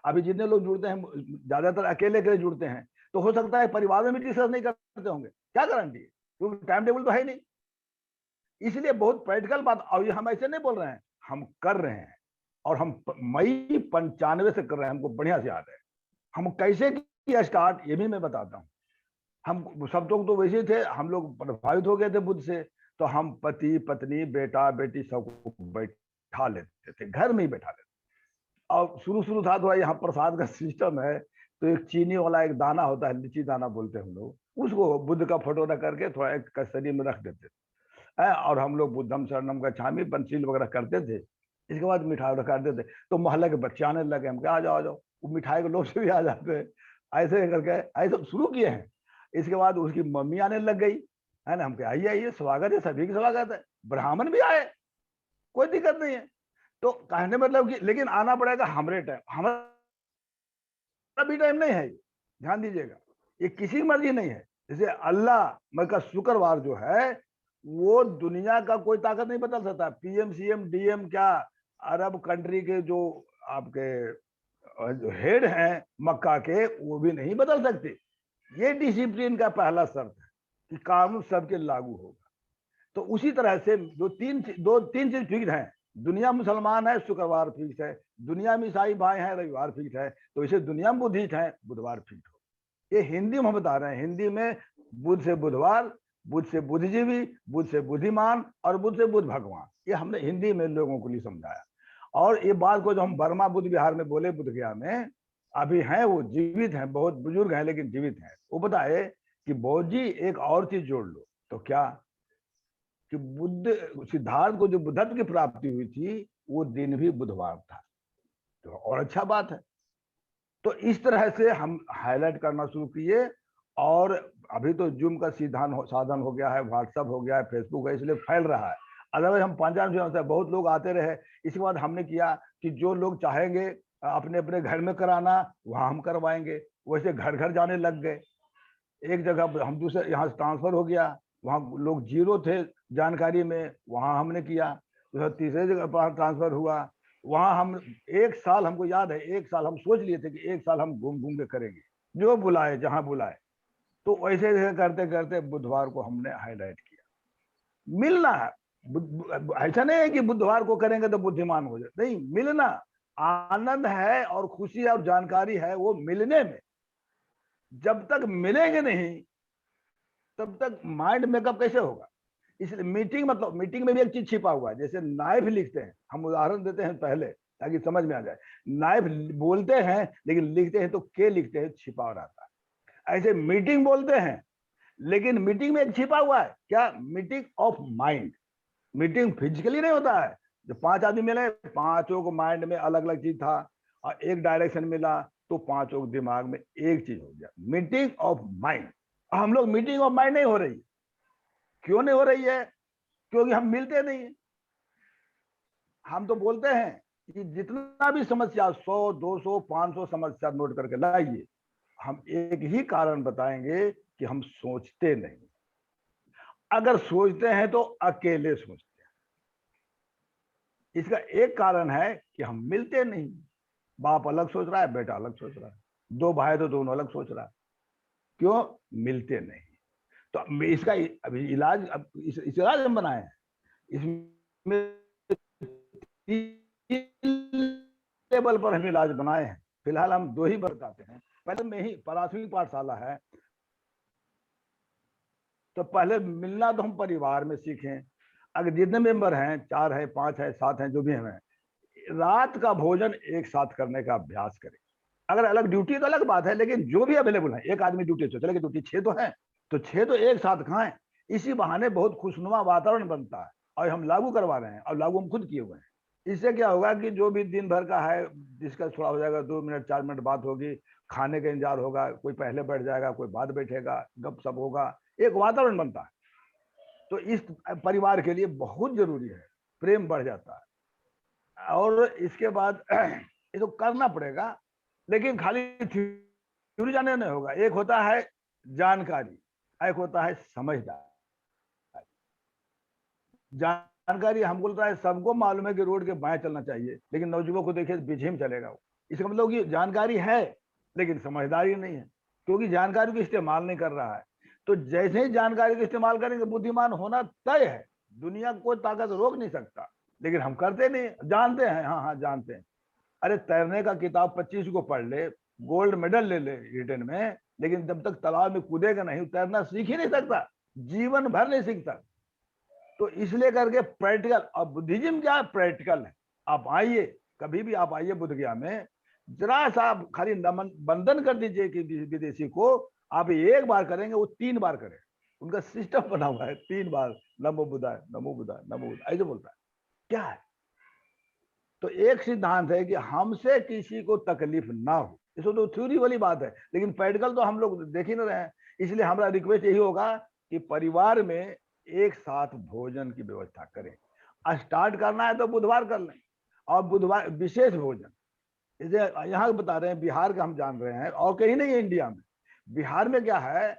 अभी जितने लोग जुड़ते हैं ज्यादातर अकेले अकेले जुड़ते हैं, तो हो सकता है परिवार में भी डिस्कस नहीं करते होंगे, क्या गारंटी है, क्योंकि टाइम टेबल तो है नहीं। इसलिए बहुत प्रैक्टिकल बात, और ये हम ऐसे नहीं बोल रहे हैं, हम कर रहे हैं। और हम मई 95 से कर रहे हैं, हमको बढ़िया से याद है। हम कैसे किया स्टार्ट, ये भी मैं बताता हूँ। हम सब लोग तो वैसे थे, हम लोग प्रभावित हो गए थे बुद्ध से। तो हम पति पत्नी बेटा बेटी सबको बैठा लेते थे, घर में ही बैठा लेते। और शुरू था थोड़ा, यहाँ प्रसाद का सिस्टम है, तो एक चीनी वाला एक दाना होता है, लीची दाना बोलते हैं हम लोग, उसको बुद्ध का फोटो रख करके थोड़ा एक कस्टडी में रख देते थे। और हम लोग बुद्धम शरणम गच्छामि पंचशील वगैरह करते थे। इसके बाद मिठाई रखा देते थे। तो मोहल्ले के बच्चे आने लगे, हम क्या आ जाओ आ जाओ, वो मिठाई के लोग से भी आ जाते हैं। ऐसे करके ऐसे शुरू किए हैं। इसके बाद उसकी मम्मी आने लग गई, है ना। हम क्या आइए आइए, स्वागत है, सभी का स्वागत है। ब्राह्मण भी आए, कोई दिक्कत नहीं है। तो कहने मतलब कि लेकिन आना पड़ेगा हमारे टाइम, हमारा भी टाइम नहीं है, ध्यान दीजिएगा। ये किसी की मर्जी नहीं है। जैसे अल्लाह का शुक्रवार जो है, वो दुनिया का कोई ताकत नहीं बदल सकता। पीएम सीएम डीएम क्या अरब कंट्री के जो आपके हेड हैं मक्का के, वो भी नहीं बदल सकते। ये डिसिप्लिन का पहला शर्त है कि कानून सबके लागू होगा। तो उसी तरह से दो तीन चीज फिक्स है। दुनिया मुसलमान है, शुक्रवार फिक्स है। दुनिया में ईसाई भाई हैं, रविवार फिक्स है। तो इसे दुनिया में बुद्धिस्ट है, बुधवार फिक्स हो। ये हिंदी में हम बता रहे हैं। हिंदी में बुध से बुधवार, बुध से बुद्धिजीवी, बुध से बुद्धिमान, और बुध से बुद्ध भगवान। ये हमने हिंदी में लोगों को लिए समझाया। और ये बात को जो हम बर्मा बुद्ध विहार में बोले, बुद्ध गया में अभी हैं, वो जीवित हैं, बहुत बुजुर्ग हैं लेकिन जीवित हैं। वो बताए कि बौद्ध जी एक और चीज जोड़ लो। तो क्या कि बुद्ध सिद्धार्थ को जो बुद्धत्व की प्राप्ति हुई थी, वो दिन भी बुधवार था। तो और अच्छा बात है। तो इस तरह से हम हाईलाइट करना शुरू किए। और अभी तो जूम का साधन हो गया है, व्हाट्सएप हो गया है, फेसबुक है, इसलिए फैल रहा है। अदरवाइज हम 5 से बहुत लोग आते रहे। इसके बाद हमने किया कि जो लोग चाहेंगे अपने अपने घर में कराना, वहां हम करवाएंगे। वैसे घर घर जाने लग गए। एक जगह हम दूसरे यहाँ ट्रांसफर हो गया, वहाँ लोग जीरो थे जानकारी में, वहां हमने किया। तो तीसरे जगह ट्रांसफर हुआ, वहां हम 1 साल, हमको याद है 1 साल हम सोच लिए थे कि 1 साल हम घूम घूम के करेंगे, जो बुलाए जहां बुलाए। तो वैसे करते करते बुधवार को हमने हाईलाइट किया। मिलना है, ऐसा नहीं है कि बुधवार को करेंगे तो बुद्धिमान हो जाए, नहीं। मिलना आनंद है और खुशी और जानकारी है वो मिलने में। जब तक मिलेंगे नहीं तब तक माइंड मेकअप कैसे होगा। इसलिए मीटिंग मतलब, मीटिंग में भी एक चीज छिपा हुआ है। जैसे नाइफ लिखते हैं, हम उदाहरण देते हैं पहले ताकि समझ में आ जाए। नाइफ बोलते हैं लेकिन लिखते हैं तो के लिखते हैं, छिपा रहता है। ऐसे मीटिंग बोलते हैं लेकिन मीटिंग में एक छिपा हुआ है, क्या? Meeting of mind. Meeting physically नहीं होता है। जब 5 आदमी मिले, पांचों को माइंड में अलग अलग चीज था, और एक डायरेक्शन मिला तो पांचों को दिमाग में एक चीज हो गया, मीटिंग ऑफ माइंड। हम लोग मीटिंग ऑफ माइंड नहीं हो रही। क्यों नहीं हो रही है? क्योंकि हम मिलते नहीं है। हम तो बोलते हैं कि जितना भी समस्या 100, 200, 500 समस्या नोट करके लाइए, हम एक ही कारण बताएंगे कि हम सोचते नहीं। अगर सोचते हैं तो अकेले सोचते हैं। इसका एक कारण है कि हम मिलते नहीं। बाप अलग सोच रहा है, बेटा अलग सोच रहा है, 2 भाई तो दोनों अलग सोच रहा है। क्यों? मिलते नहीं। तो इसका अभी इलाज, अब इस इलाज हम बनाए हैं। इसमें 3 लेवल पर हम इलाज बनाए हैं। फिलहाल हम 2 ही बताते हैं। पहले में ही प्राथमिक पाठशाला है, तो पहले मिलना तो हम परिवार में सीखें। अगर जितने मेंबर हैं, 4 है, 5 है, 7 हैं, जो भी हैं, रात का भोजन एक साथ करने का अभ्यास करें। अगर अलग ड्यूटी तो अलग बात है, लेकिन जो भी अवेलेबल है, एक आदमी ड्यूटी से चले गए, ड्यूटी 6 तो है, तो 6 तो एक साथ खाएं। इसी बहाने बहुत खुशनुमा वातावरण बनता है, और हम लागू करवा रहे हैं, और लागू हम खुद किए हुए हैं। इससे क्या होगा कि जो भी दिन भर का है, जिसका थोड़ा हो जाएगा, 2 मिनट 4 मिनट बात होगी, खाने का इंतजार होगा, कोई पहले बैठ जाएगा, कोई बाद बैठेगा, गपशप होगा, एक वातावरण बनता है। तो इस परिवार के लिए बहुत जरूरी है, प्रेम बढ़ जाता है। और इसके बाद ये तो करना पड़ेगा, लेकिन खाली थ्योरी जाने नहीं होगा। एक होता है जानकारी, एक होता है समझदारी। जानकारी हम बोल रहा है, सबको मालूम है कि रोड के बाएं चलना चाहिए, लेकिन नौजुवक को देखिए पीछे में चलेगा वो। इसका मतलब कि जानकारी है लेकिन समझदारी नहीं है, क्योंकि जानकारी को इस्तेमाल नहीं कर रहा है। तो जैसे ही जानकारी को इस्तेमाल करेंगे, बुद्धिमान होना तय है, दुनिया को कोई ताकत रोक नहीं सकता। लेकिन हम करते नहीं, जानते हैं, हाँ जानते हैं। अरे तैरने का किताब 25 को पढ़ ले, गोल्ड मेडल ले ले रिटर्न में, लेकिन जब तक तालाब में कूदेगा नहीं, तैरना सीख ही नहीं सकता, जीवन भर नहीं सीखता। तो इसलिए करके प्रैक्टिकल, और बुद्धिज्म क्या है? प्रैक्टिकल है। आप आइए, कभी भी आप आइए बुद्ध गया में, जरा सा आप खाली नमन बंधन कर दीजिए कि विदेशी को, आप एक बार करेंगे, वो 3 बार करें। उनका सिस्टम बना हुआ है, 3 बार नमो बुद्धाय, नमो बुद्धाय, नमो बुद्धाय, ऐसे बोलता है। क्या है? तो एक सिद्धांत है कि हमसे किसी को तकलीफ ना हो। इसको तो थ्योरी वाली बात है, लेकिन प्रैक्टिकल तो हम लोग देख ही नहीं रहे हैं। इसलिए हमारा रिक्वेस्ट यही होगा कि परिवार में एक साथ भोजन की व्यवस्था करें। स्टार्ट करना है तो बुधवार कर लें, और बुधवार विशेष भोजन। जैसे यहाँ बता रहे हैं, बिहार का हम जान रहे हैं, और कहीं नहीं है इंडिया में। बिहार में क्या है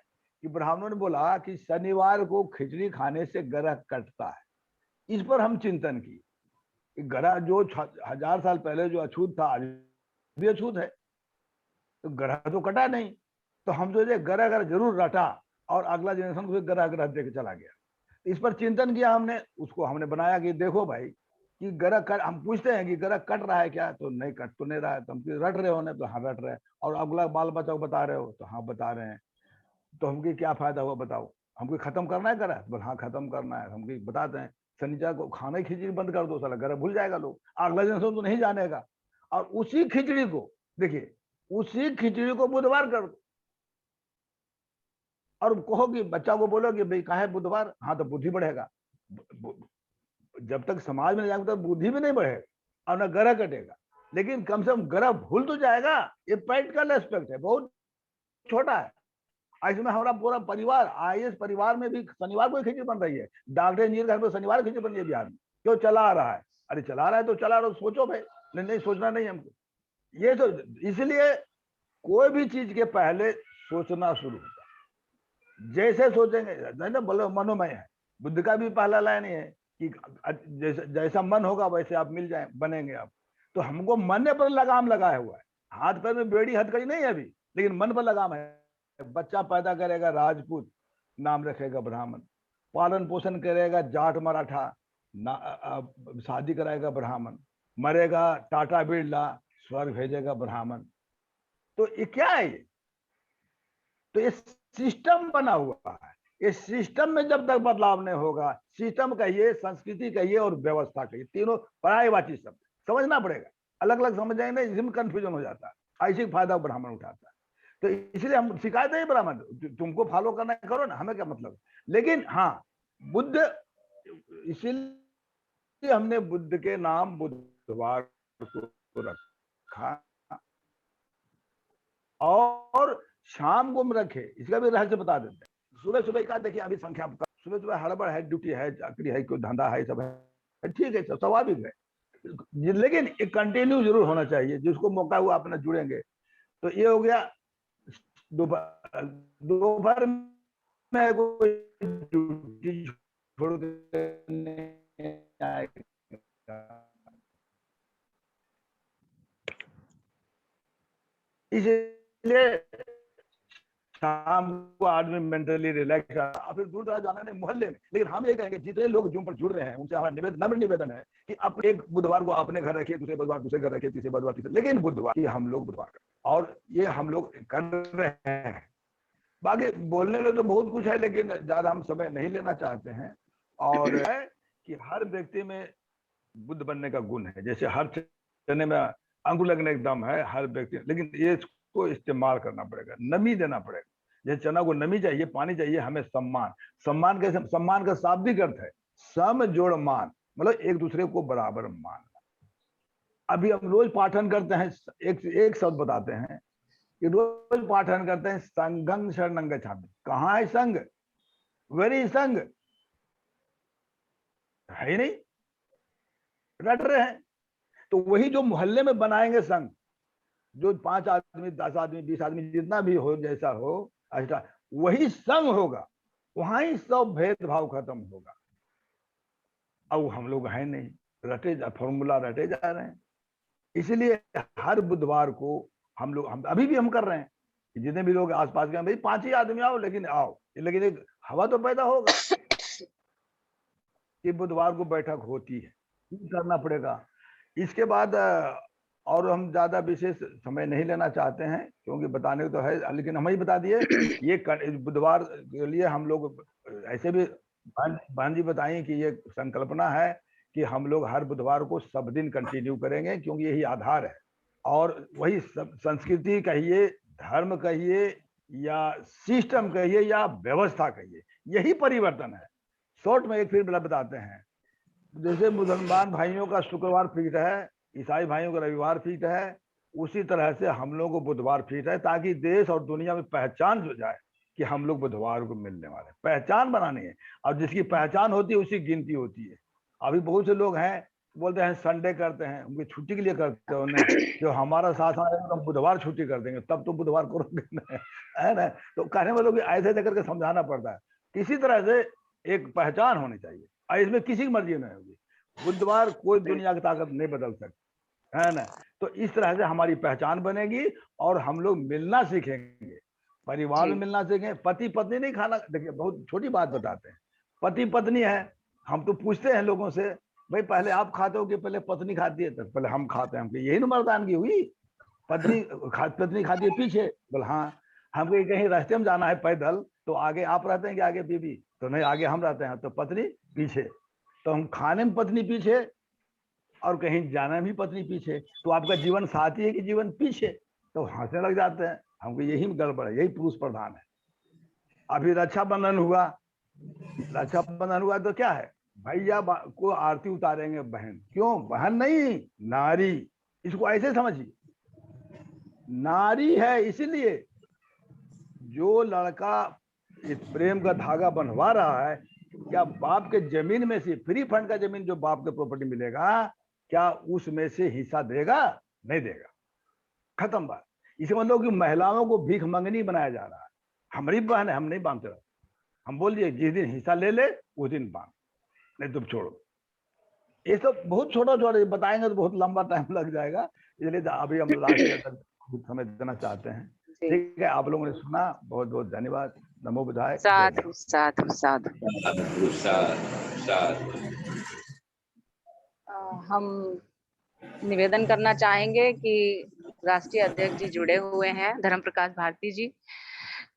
कि ब्राह्मणों ने बोला कि शनिवार को खिचड़ी खाने से ग्रह कटता है। इस पर हम चिंतन किए। ग्रह जो 1000 साल पहले जो अछूत था, आज भी अछूत है, तो ग्रह तो कटा नहीं। तो हम सोचे ग्रह ग्रह जरूर रटा, और अगला जनरेशन को ग्रह ग्रह देकर चला गया। इस पर चिंतन किया हमने, उसको हमने बनाया कि देखो भाई कि ग्रह कट, हम पूछते हैं कि ग्रह कट रहा है क्या, तो नहीं कट तो नहीं रहा है। तो हम रट रहे हो ना, तो हाँ रट रहे हैं। और अगला बाल बच्चा को बता रहे हो, तो हाँ बता रहे हैं। तो हमको क्या फायदा हुआ बताओ? हमको खत्म करना है ग्रह? बोल हाँ खत्म करना है। हमको बताते हैं शनिचर को खाना ही खिचड़ी बंद कर दो, साला ग्रह भूल जाएगा लोग, अगला जनरेशन तो नहीं जानेगा। और उसी खिचड़ी को देखिए, उसी खिचड़ी को बुधवार कर दो, और कहो कि बच्चा को बोलो कि भाई कहा है बुधवार, हाँ तो बुद्धि बढ़ेगा। जब तक समाज में नहीं जाएगा तब बुद्धि भी नहीं बढ़ेगा और ना ग्रह कटेगा। लेकिन कम से कम ग्रह भूल तो जाएगा। ये प्रैक्टिकल एस्पेक्ट है, बहुत छोटा है। इसमें हमारा पूरा परिवार, IAS परिवार में भी शनिवार को खिचड़ी बन रही है। डॉक्टर इंजीनियर घर पर शनिवार खिचड़ी बन रही है बिहार में। क्यों? चला आ रहा है। अरे चला रहा है तो चला रहा, सोचो भाई। नहीं सोचना नहीं हमको। ये तो इसलिए कोई भी चीज के पहले सोचना शुरू होता है। जैसे सोचेंगे, ना बोलो मनोमय है। बुद्ध का भी पहला लाइन है कि जैसा मन होगा वैसे आप मिल जाए, बनेंगे आप। तो हमको मन पर लगाम लगाया हुआ है। हाथ पैर में बेड़ी हथकड़ी नहीं है अभी, लेकिन मन पर लगाम है। बच्चा पैदा करेगा राजपूत, नाम रखेगा ब्राह्मण। पालन पोषण करेगा जाट मराठा, शादी कराएगा ब्राह्मण। मरेगा टाटा बिरला, स्वर्ग भेजेगा ब्राह्मण। तो ये क्या है? ये तो ये सिस्टम बना हुआ है। ये सिस्टम में जब तक बदलाव नहीं होगा, सिस्टम कहिए, संस्कृति कहिए और व्यवस्था कहिए, तीनों पर्यायवाची शब्द, समझना पड़ेगा। अलग अलग समझ जाएंगे इसमें कंफ्यूजन हो जाता है। ऐसे फायदा ब्राह्मण उठाता है। तो इसलिए हम शिकायत है ब्राह्मण, तुमको फॉलो करना है करो ना, हमें क्या मतलब। लेकिन हाँ, बुद्ध, इसीलिए हमने बुद्ध के नाम बुधवार को रखा, और शाम को हम रखे। इसका भी रहस्य बता देते हैं। सुबह सुबह का देखिए, अभी संख्या सुबह सुबह हड़बड़ है, ड्यूटी है, चाकरी है, कोई धंधा है, सब है, ठीक है, सब स्वाभाविक है, लेकिन एक कंटिन्यू जरूर होना चाहिए। जिसको मौका हुआ अपना जुड़ेंगे। तो ये हो गया दोपहर में कोई ड्यूटी छोड़ के नहीं आएगा, इसलिए शाम को आदमी मेंटली रिलैक्स, फिर दूर दराज जाना नहीं मोहल्ले में। लेकिन हम ये कहेंगे जितने लोग जूम पर जुड़ रहे हैं उनसे हमारा नम्र निवेदन है कि आप एक बुधवार को अपने घर रखिए, दूसरे बुधवार दूसरे घर रखिए, तीसरे बुधवार तीसरे, लेकिन बुधवार हम लोग बुधवार करें, और ये हम लोग कर रहे हैं। बाकी बोलने में तो बहुत कुछ है, लेकिन ज्यादा हम समय नहीं लेना चाहते हैं। और है कि हर व्यक्ति में बुद्ध बनने का गुण है। जैसे हर चने में अंकुर लगने का दम है हर व्यक्ति, लेकिन ये इसको इस्तेमाल करना पड़ेगा, नमी देना पड़ेगा। जैसे चना को नमी चाहिए, पानी चाहिए, हमें सम्मान। सम्मान कैसे? सम्मान का शाब्दिक अर्थ है सम जोड़ मान, मतलब एक दूसरे को बराबर मान। अभी हम रोज पाठन करते हैं, एक शब्द बताते हैं कि रोज पाठन करते हैं संघं शरणं गच्छामि। कहाँ है संघ? वेरी संघ है ही नहीं, रट रहे हैं। तो वही जो मोहल्ले में बनाएंगे संघ, जो 5 आदमी 10 आदमी 20 आदमी जितना भी हो, जैसा हो अच्छा, वही संघ होगा, वहां ही सब भेदभाव खत्म होगा। अब हम लोग हैं नहीं, फॉर्मूला रटे जा रहे हैं। इसलिए हर बुधवार को हम लोग, हम अभी भी हम कर रहे हैं, जितने भी लोग आसपास के, भाई 5 ही आदमी आओ, लेकिन आओ, लेकिन एक हवा तो पैदा होगा कि बुधवार को बैठक होती है, करना पड़ेगा। इसके बाद और हम ज्यादा विशेष समय नहीं लेना चाहते हैं, क्योंकि बताने को तो है, लेकिन हम ही बता दिए। ये बुधवार के लिए हम लोग ऐसे भी बहन जी बताएं कि ये संकल्पना है कि हम लोग हर बुधवार को सब दिन कंटिन्यू करेंगे, क्योंकि यही आधार है। और वही संस्कृति कहिए, धर्म कहिए, या सिस्टम कहिए, या व्यवस्था कहिए, यही परिवर्तन है। शॉर्ट में एक फिर बताते हैं, जैसे मुसलमान भाइयों का शुक्रवार फिक्स है, ईसाई भाइयों का रविवार फिक्स है, उसी तरह से हम लोग को बुधवार फिक्स है, ताकि देश और दुनिया में पहचान हो जाए कि हम लोग बुधवार को मिलने वाले, पहचान बनानी है। और जिसकी पहचान होती है उसी गिनती होती है। अभी बहुत से लोग हैं बोलते हैं संडे करते हैं, उनकी छुट्टी के लिए करते हैं उन्हें, जो हमारा साथ आएगा तो बुधवार छुट्टी कर देंगे, तब तो बुधवार करोगे है ना। तो कहने वालों को ऐसे ऐसे करके समझाना पड़ता है। किसी तरह से एक पहचान होनी चाहिए, और इसमें किसी की मर्जी नहीं होगी। बुधवार कोई दुनिया की ताकत नहीं बदल सकती, है ना। तो इस तरह से हमारी पहचान बनेगी, और हम लोग मिलना सीखेंगे, परिवार में मिलना सीखेंगे। पति पत्नी नहीं खाना, देखिए बहुत छोटी बात बताते हैं, पति पत्नी है, हम तो पूछते हैं लोगों से, भाई पहले आप खाते हो कि पहले पत्नी खाती है? तो पहले हम खाते हैं। हमको यही ना मर्दानगी हुई, पत्नी खाती है पीछे, बोले हाँ। हमको कहीं रास्ते में जाना है पैदल, तो आगे आप रहते हैं कि आगे बीबी? तो नहीं, आगे हम रहते हैं, तो पत्नी पीछे। तो हम खाने में पत्नी पीछे, और कहीं जाना भी पत्नी पीछे, तो आपका जीवन साथी है कि जीवन पीछे? तो हंसने लग जाते हैं। हमको यही गड़बड़ है, यही पुरुष प्रधान है। अभी रक्षाबंधन हुआ तो क्या है, भैया को आरती उतारेंगे बहन, क्यों? बहन नहीं, नारी, इसको ऐसे समझिए, नारी है। इसीलिए जो लड़का इस प्रेम का धागा बंधवा रहा है, क्या बाप के जमीन में से, फ्री फंड का जमीन जो बाप के प्रॉपर्टी मिलेगा, क्या उसमें से हिस्सा देगा? नहीं देगा, खत्म बात। इसे मतलब कि महिलाओं को भीख मंगनी बनाया जा रहा है। हमारी बहन है, हम नहीं बांधते रहे, हम बोल दिए जिस दिन हिस्सा ले ले उस दिन बांध, नहीं तुम छोड़ो। ये सब बहुत छोटा छोटा बताएंगे तो बहुत लंबा टाइम लग जाएगा, इसलिए अभी हम लास्ट समय देना चाहते हैं। ठीक है, आप लोगों ने सुना, बहुत बहुत धन्यवाद। नमो बुद्धाय। साधु साधु साधु। हम निवेदन करना चाहेंगे कि राष्ट्रीय अध्यक्ष जी जुड़े हुए हैं, धर्म प्रकाश भारती जी,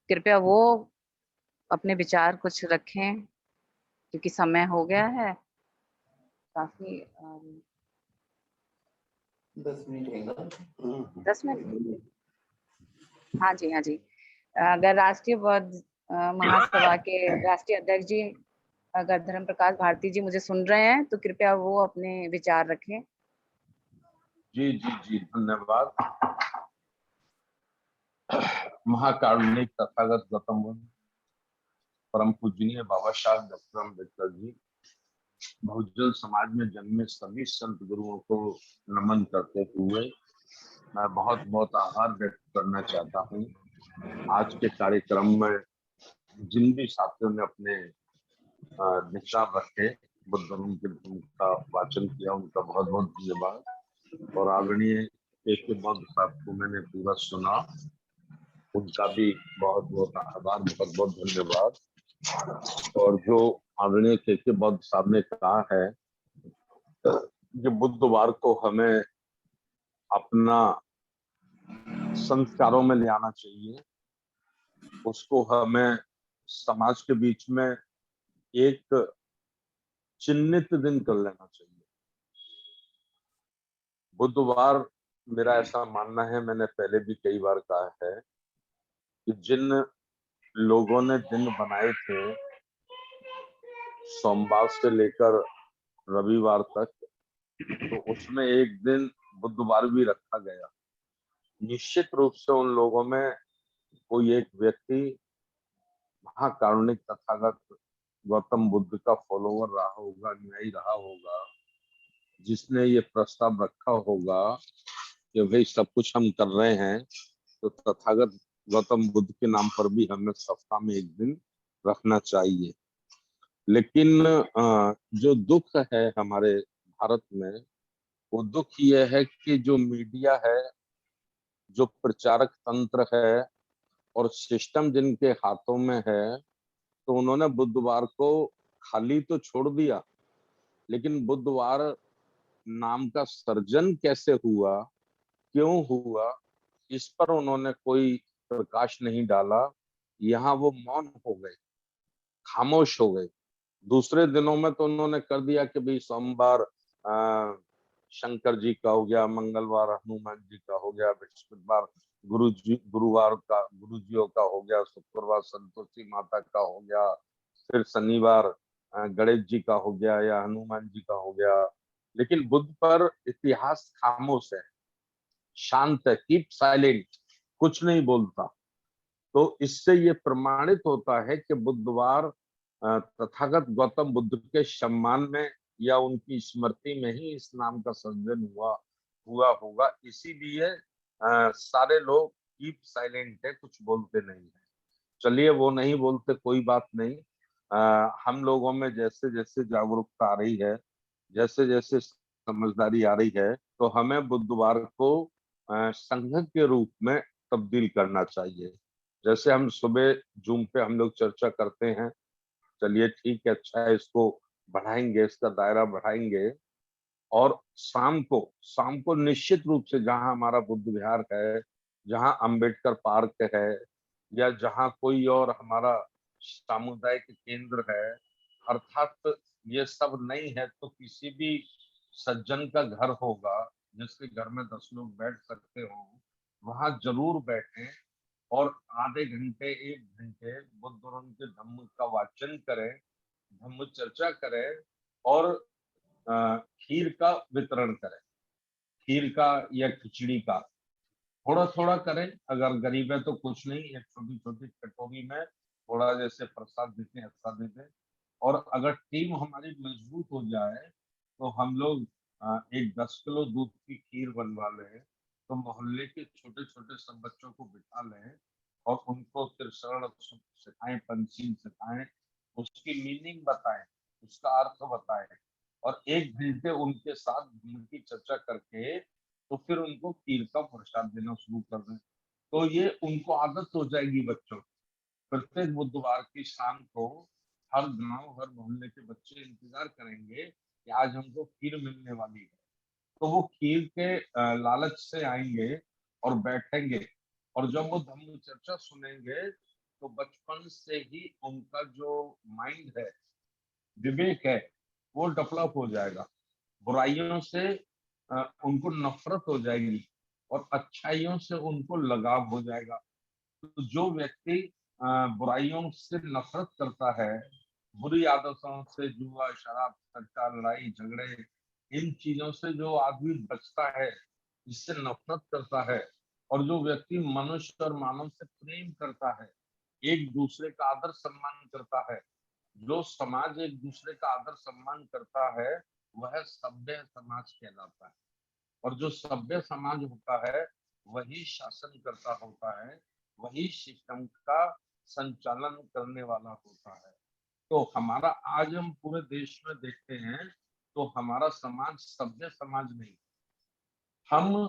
कृपया वो अपने विचार कुछ रखें, क्योंकि समय हो गया है काफी। 10 मिनट 10 मिनट। हाँ जी, हाँ जी। अगर राष्ट्रीय बौद्ध महासभा के राष्ट्रीय अध्यक्ष जी, अगर धर्म प्रकाश भारती जी मुझे सुन रहे हैं, तो कृपया वो अपने विचार रखें। जी जी जी, धन्यवाद। महाकारुणिक तथागत गौतम बुद्ध, परम पूजनीय बाबा साहब डॉक्टर अम्बेडकर जी बहुजन समाज में जन्मे सभी संत गुरुओं को नमन करते हुए मैं बहुत बहुत आभार व्यक्त करना चाहता हूँ। आज के कार्यक्रम में जिन भी साथियों ने अपने विचार रखे, बुद्ध धर्म के धर्म का वाचन किया, उनका बहुत बहुत धन्यवाद। और आदरणीय के बौद्ध साहब को मैंने पूरा सुना, उनका भी बहुत बहुत आभार, बहुत बहुत धन्यवाद। और जो आदरणीय के बौद्ध साहब ने कहा है कि बुधवार को हमें अपना संस्कारों में ले आना चाहिए, उसको हमें समाज के बीच में एक चिन्हित दिन कर लेना चाहिए। बुधवार, मेरा ऐसा मानना है, मैंने पहले भी कई बार कहा है कि जिन लोगों ने दिन बनाए थे सोमवार से लेकर रविवार तक, तो उसमें एक दिन बुधवार भी रखा गया। निश्चित रूप से उन लोगों में कोई एक व्यक्ति महाकारुणिक तथागत गौतम बुद्ध का फॉलोवर रहा होगा, अनुयायी रहा होगा, जिसने ये प्रस्ताव रखा होगा कि भाई सब कुछ हम कर रहे हैं तो तथागत गौतम बुद्ध के नाम पर भी हमें सप्ताह में एक दिन रखना चाहिए। लेकिन जो दुख है हमारे भारत में, वो दुख ये है कि जो मीडिया है, जो प्रचारक तंत्र है और सिस्टम जिनके हाथों में है, तो उन्होंने बुधवार को खाली तो छोड़ दिया, लेकिन बुधवार नाम का सर्जन कैसे हुआ, क्यों हुआ, इस पर उन्होंने कोई प्रकाश नहीं डाला। यहाँ वो मौन हो गए, खामोश हो गए। दूसरे दिनों में तो उन्होंने कर दिया कि भाई सोमवार शंकर जी का हो गया, मंगलवार हनुमान जी का हो गया, बृहस्पतिवार गुरुवार का गुरुजियों का हो गया, शुक्रवार संतोषी माता का हो गया, फिर शनिवार गणेश जी का हो गया या हनुमान जी का हो गया। लेकिन बुद्ध पर इतिहास खामोश है, शांत है, कीप साइलेंट, कुछ नहीं बोलता। तो इससे ये प्रमाणित होता है कि बुधवार तथागत गौतम बुद्ध के सम्मान में या उनकी स्मृति में ही इस नाम का सर्जन हुआ होगा। इसीलिए सारे लोग कीप साइलेंट है, कुछ बोलते नहीं है। चलिए, वो नहीं बोलते, कोई बात नहीं। हम लोगों में जैसे जैसे जागरूकता आ रही है, जैसे जैसे समझदारी आ रही है, तो हमें बुधवार को संघ के रूप में तब्दील करना चाहिए। जैसे हम सुबह जूम पे हम लोग चर्चा करते हैं, चलिए ठीक है, अच्छा है, इसको बढ़ाएंगे, इसका दायरा बढ़ाएंगे। और शाम को निश्चित रूप से जहां हमारा बुद्ध विहार है, जहां अंबेडकर पार्क है, या जहां कोई और हमारा सामुदायिक केंद्र है, अर्थात ये सब नहीं है तो किसी भी सज्जन का घर होगा जिसके घर में 10 लोग बैठ सकते हो, वहां जरूर बैठें और आधे घंटे 1 घंटे बुद्ध और उनके धम्म का वाचन करें, धम्म चर्चा करें और खीर का वितरण करें। खीर का या खिचड़ी का थोड़ा थोड़ा करें, अगर गरीब है तो कुछ नहीं, एक छोटी छोटी कटोरी में थोड़ा जैसे प्रसाद देते हैं अच्छा देते। और अगर टीम हमारी मजबूत हो जाए तो हम लोग एक 10 किलो दूध की खीर बनवा लें, तो मोहल्ले के छोटे छोटे सब बच्चों को बिठा लें और उनको त्रिशरण सिखाएं, पंचील सिखाएं, उसकी मीनिंग बताएं, उसका अर्थ बताएं, और 1 घंटे उनके साथ धर्म की चर्चा करके तो फिर उनको खीर का प्रसाद देना शुरू कर दें। तो ये उनको आदत हो जाएगी बच्चों को। प्रत्येक बुधवार की शाम को हर गांव, हर मोहल्ले के बच्चे इंतजार करेंगे कि आज हमको खीर मिलने वाली है। तो वो खीर के लालच से आएंगे और बैठेंगे, और जब वो धम्म चर्चा सुनेंगे तो बचपन से ही उनका जो माइंड है, विवेक है, वो डेवलप हो जाएगा। बुराइयों से उनको नफरत हो जाएगी और अच्छाइयों से उनको लगाव हो जाएगा। तो जो व्यक्ति बुराइयों से नफरत करता है, बुरी आदतों से, जुआ, शराब, सट्टा, लड़ाई झगड़े, इन चीजों से जो आदमी बचता है, इससे नफरत करता है, और जो व्यक्ति मनुष्य और मानव से प्रेम करता है, एक दूसरे का आदर सम्मान करता है, जो समाज एक दूसरे का आदर सम्मान करता है वह सभ्य समाज कहलाता है। और जो सभ्य समाज होता है वही शासन करता होता है, वही सिस्टम का संचालन करने वाला होता है। तो हमारा आज हम पूरे देश में देखते हैं तो हमारा समाज सभ्य समाज नहीं, हम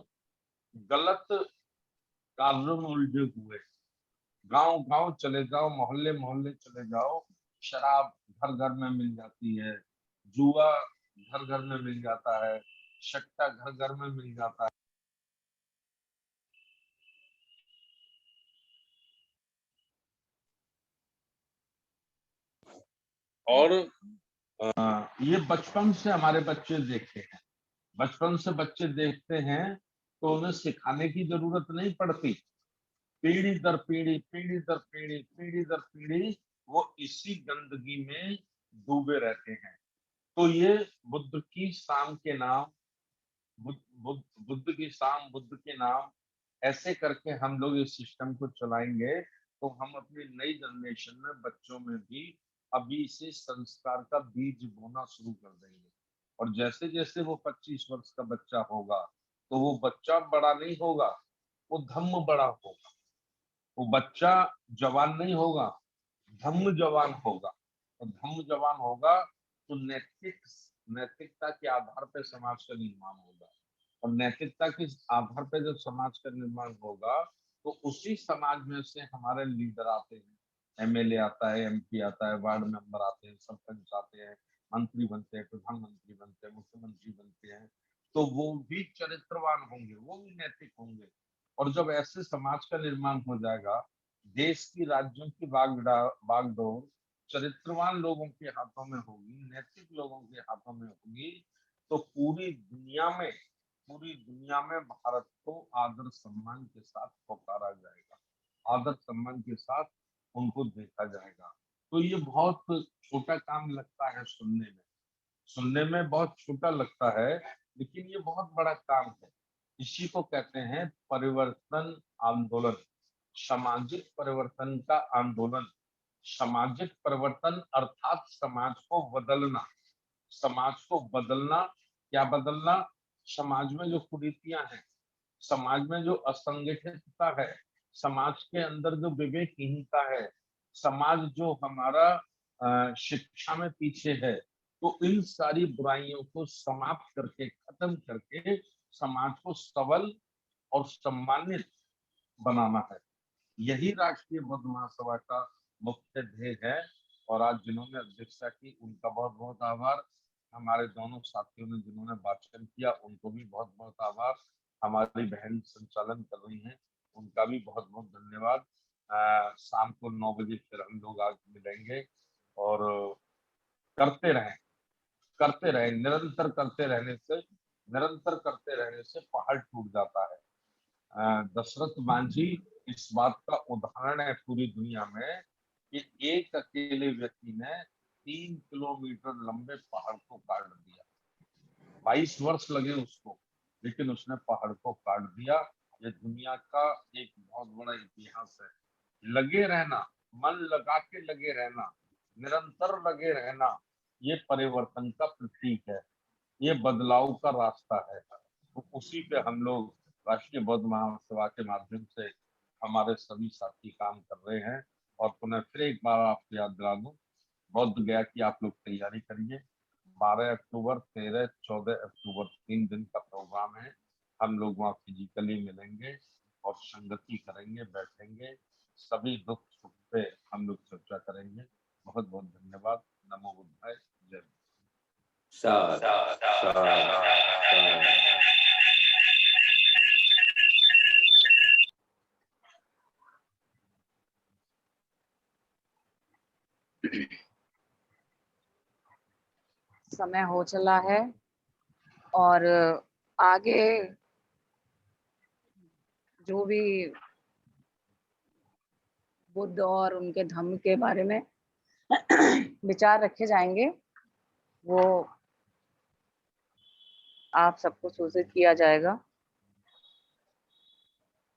गलत कार्यों में उलझे हुए। गांव गांव चले जाओ, मोहल्ले मोहल्ले चले जाओ, शराब घर घर में मिल जाती है, जुआ घर घर में मिल जाता है, सट्टा घर घर में मिल जाता है। और ये बचपन से हमारे बच्चे देखते हैं, बचपन से बच्चे देखते हैं तो उन्हें सिखाने की जरूरत नहीं पड़ती। पीढ़ी दर पीढ़ी, पीढ़ी दर पीढ़ी, पीढ़ी दर पीढ़ी वो इसी गंदगी में डूबे रहते हैं। तो ये बुद्ध की शाम के नाम, बुद्ध की शाम, बुद्ध के नाम, ऐसे करके हम लोग इस सिस्टम को चलाएंगे तो हम अपनी नई जनरेशन में बच्चों में भी अभी से संस्कार का बीज बोना शुरू कर देंगे। और जैसे जैसे वो 25 वर्ष का बच्चा होगा तो वो बच्चा बड़ा नहीं होगा, वो धम्म बड़ा होगा। वो बच्चा जवान नहीं होगा, धम्म जवान होगा। और धम्म जवान होगा तो नैतिकता के आधार पर समाज का निर्माण होगा। और नैतिकता के आधार पर जब समाज का निर्माण होगा तो उसी समाज में से हमारे लीडर आते हैं, एमएलए आता है, एमपी आता है, वार्ड मेंबर आते हैं, सरपंच आते हैं, मंत्री बनते हैं, प्रधानमंत्री बनते हैं, मुख्यमंत्री बनते हैं। तो वो भी चरित्रवान होंगे, वो भी नैतिक होंगे। और जब ऐसे समाज का निर्माण हो जाएगा, देश की, राज्यों की बागडोर चरित्रवान लोगों के हाथों में होगी, नैतिक लोगों के हाथों में होगी, तो पूरी दुनिया में भारत को आदर सम्मान के साथ पुकारा जाएगा, आदर सम्मान के साथ उनको देखा जाएगा। तो ये बहुत छोटा काम लगता है सुनने में बहुत छोटा लगता है, लेकिन ये बहुत बड़ा काम है। इसी को कहते हैं परिवर्तन आंदोलन, सामाजिक परिवर्तन का आंदोलन। सामाजिक परिवर्तन अर्थात समाज को बदलना। समाज को बदलना, क्या बदलना? समाज में जो कुरीतियां हैं, समाज में जो असंगठितता है, समाज के अंदर जो विवेकहीनता है, समाज जो हमारा शिक्षा में पीछे है, तो इन सारी बुराइयों को समाप्त करके, खत्म करके समाज को सबल और सम्मानित बनाना है। यही राष्ट्रीय बौद्ध महासभा का मुख्य ध्येय है। और आज जिन्होंने अध्यक्षता की उनका बहुत बहुत आभार। हमारे दोनों साथियों ने जिन्होंने वाचन किया उनको भी बहुत बहुत आभार। हमारी बहन संचालन कर रही हैं, उनका भी बहुत बहुत धन्यवाद। शाम को 9 बजे फिर हम लोग आज मिलेंगे और करते रहें, निरंतर करते रहने से पहाड़ टूट जाता है। दशरथ मांझी इस बात का उदाहरण है पूरी दुनिया में कि एक अकेले व्यक्ति ने 3 किलोमीटर लंबे पहाड़ को काट दिया। 22 वर्ष लगे उसको, लेकिन उसने पहाड़ को काट दिया। ये दुनिया का एक बहुत बड़ा इतिहास है। लगे रहना, मन लगा के लगे रहना, निरंतर लगे रहना, ये परिवर्तन का प्रतीक है, ये बदलाव का रास्ता है। तो उसी पे हम लोग राष्ट्रीय बौद्ध महासभा के माध्यम से हमारे सभी साथी काम कर रहे हैं। और पुनः फिर एक बार आपको याद दिला दूं, बौद्ध गया की आप लोग तैयारी करिए। 12 अक्टूबर, 13, 14 अक्टूबर 3 दिन का प्रोग्राम है। हम लोग वहाँ फिजिकली मिलेंगे और संगति करेंगे, बैठेंगे, सभी दुख सुख पे हम लोग चर्चा करेंगे। बहुत बहुत धन्यवाद। नमो बुद्धाय। जय। समय हो चला है और आगे जो भी बुद्ध और उनके धम्म के बारे में विचार रखे जाएंगे वो आप सबको सूचित किया जाएगा।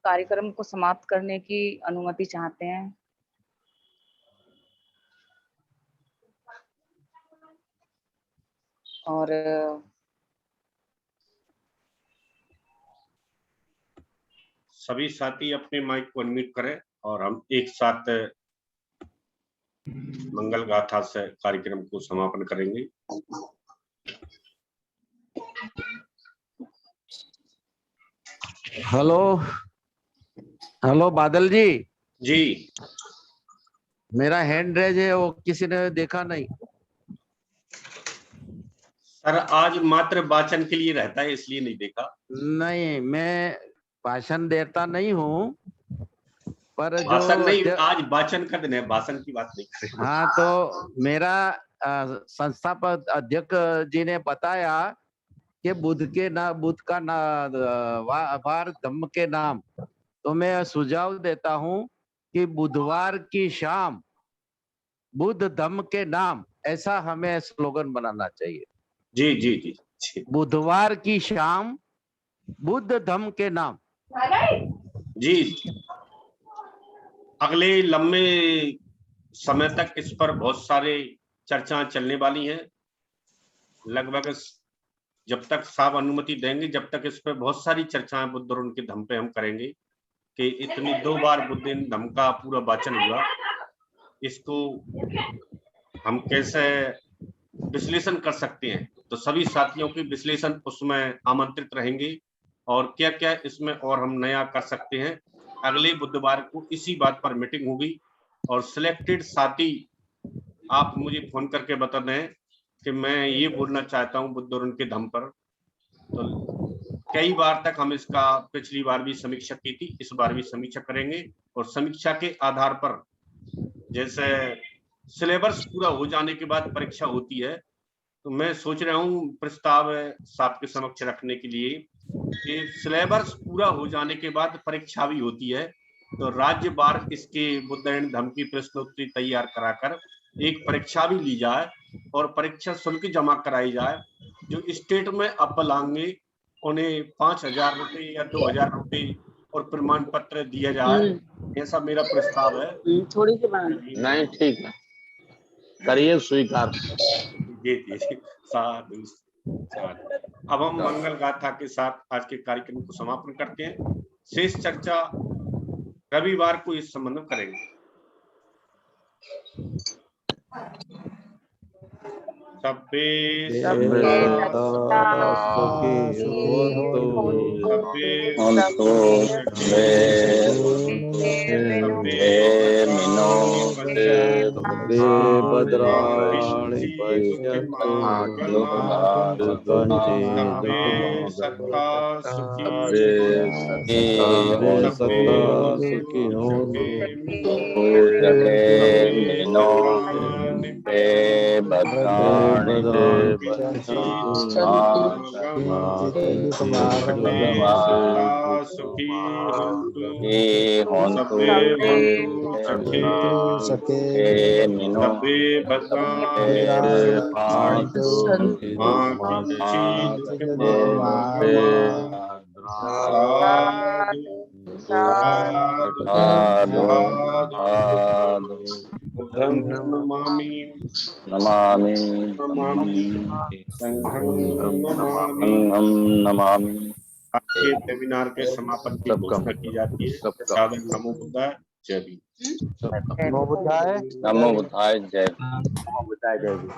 कार्यक्रम को समाप्त करने की अनुमति चाहते हैं। और सभी साथी अपने माइक को अनम्यूट करें और हम एक साथ मंगल गाथा से कार्यक्रम को समापन करेंगे। हेलो हेलो बादल जी। जी मेरा हैंड रेज है, वो किसी ने देखा नहीं। सर आज मात्र वाचन के लिए रहता है, इसलिए नहीं देखा। नहीं, मैं भाषण देता नहीं हूँ, पर जो भाषण नहीं, आज वाचन का दिन है, भाषण की बात नहीं कर रहे। हाँ, तो मेरा संस्थापक अध्यक्ष जी ने बताया कि बुध का वार धम्म के नाम, तो मैं सुझाव देता हूँ कि बुधवार की शाम बुद्ध धम्म के नाम, ऐसा हमें स्लोगन बनाना चाहिए। जी जी जी, जी। बुधवार की शाम बुद्ध धम्म के नाम। जी, अगले लंबे समय तक इस पर बहुत सारे चर्चाएं चलने वाली हैं। लगभग जब तक साहब अनुमति देंगे, जब तक इस पर बहुत सारी चर्चाएं बुद्ध और उनके धम्म पे हम करेंगे कि इतनी 2 बार बुद्ध धम्म का पूरा वाचन हुआ, इसको हम कैसे विश्लेषण कर सकते हैं। तो सभी साथियों के विश्लेषण उसमें आमंत्रित रहेंगे और क्या क्या इसमें और हम नया कर सकते हैं। अगले बुधवार को इसी बात पर मीटिंग होगी और सिलेक्टेड साथी आप मुझे फोन करके बता दें कि मैं ये बोलना चाहता हूँ बुद्ध और उनके धम्म पर। तो कई बार तक हम इसका पिछली बार भी समीक्षा की थी, इस बार भी समीक्षा करेंगे और समीक्षा के आधार पर जैसे सिलेबस पूरा हो जाने के बाद परीक्षा होती है, तो मैं सोच रहा हूँ प्रस्ताव आपके समक्ष रखने के लिए कि सिलेबस पूरा हो जाने के बाद परीक्षा भी होती है, तो राज्य बार इसके बुद्ध एंड धम्म की प्रश्नोत्तरी तैयार कराकर एक परीक्षा भी ली जाए और परीक्षा शुल्क जमा कराई जाए। जो स्टेट में अव्वल आएंगे उन्हें 5,000 रुपये या 2,000 रुपये और प्रमाण पत्र दिया जाए, ऐसा मेरा प्रस्ताव है। थोड़ी सी नहीं, ठीक है, करिए स्वीकार। जी जी, साधु साधु। अब हम मंगल गाथा के साथ आज के कार्यक्रम को समापन करते हैं। शेष चर्चा रविवार को इस संबंध में करेंगे। सब्बे नमामि नमामि। आपके वेबिनार के समापन की घोषणा की जाती है। साधन नमो बुद्धाय, जय भीम। नमो बुद्धाय, नमो बुद्धाय, जय। नमो बुद्धाय, जय भीम।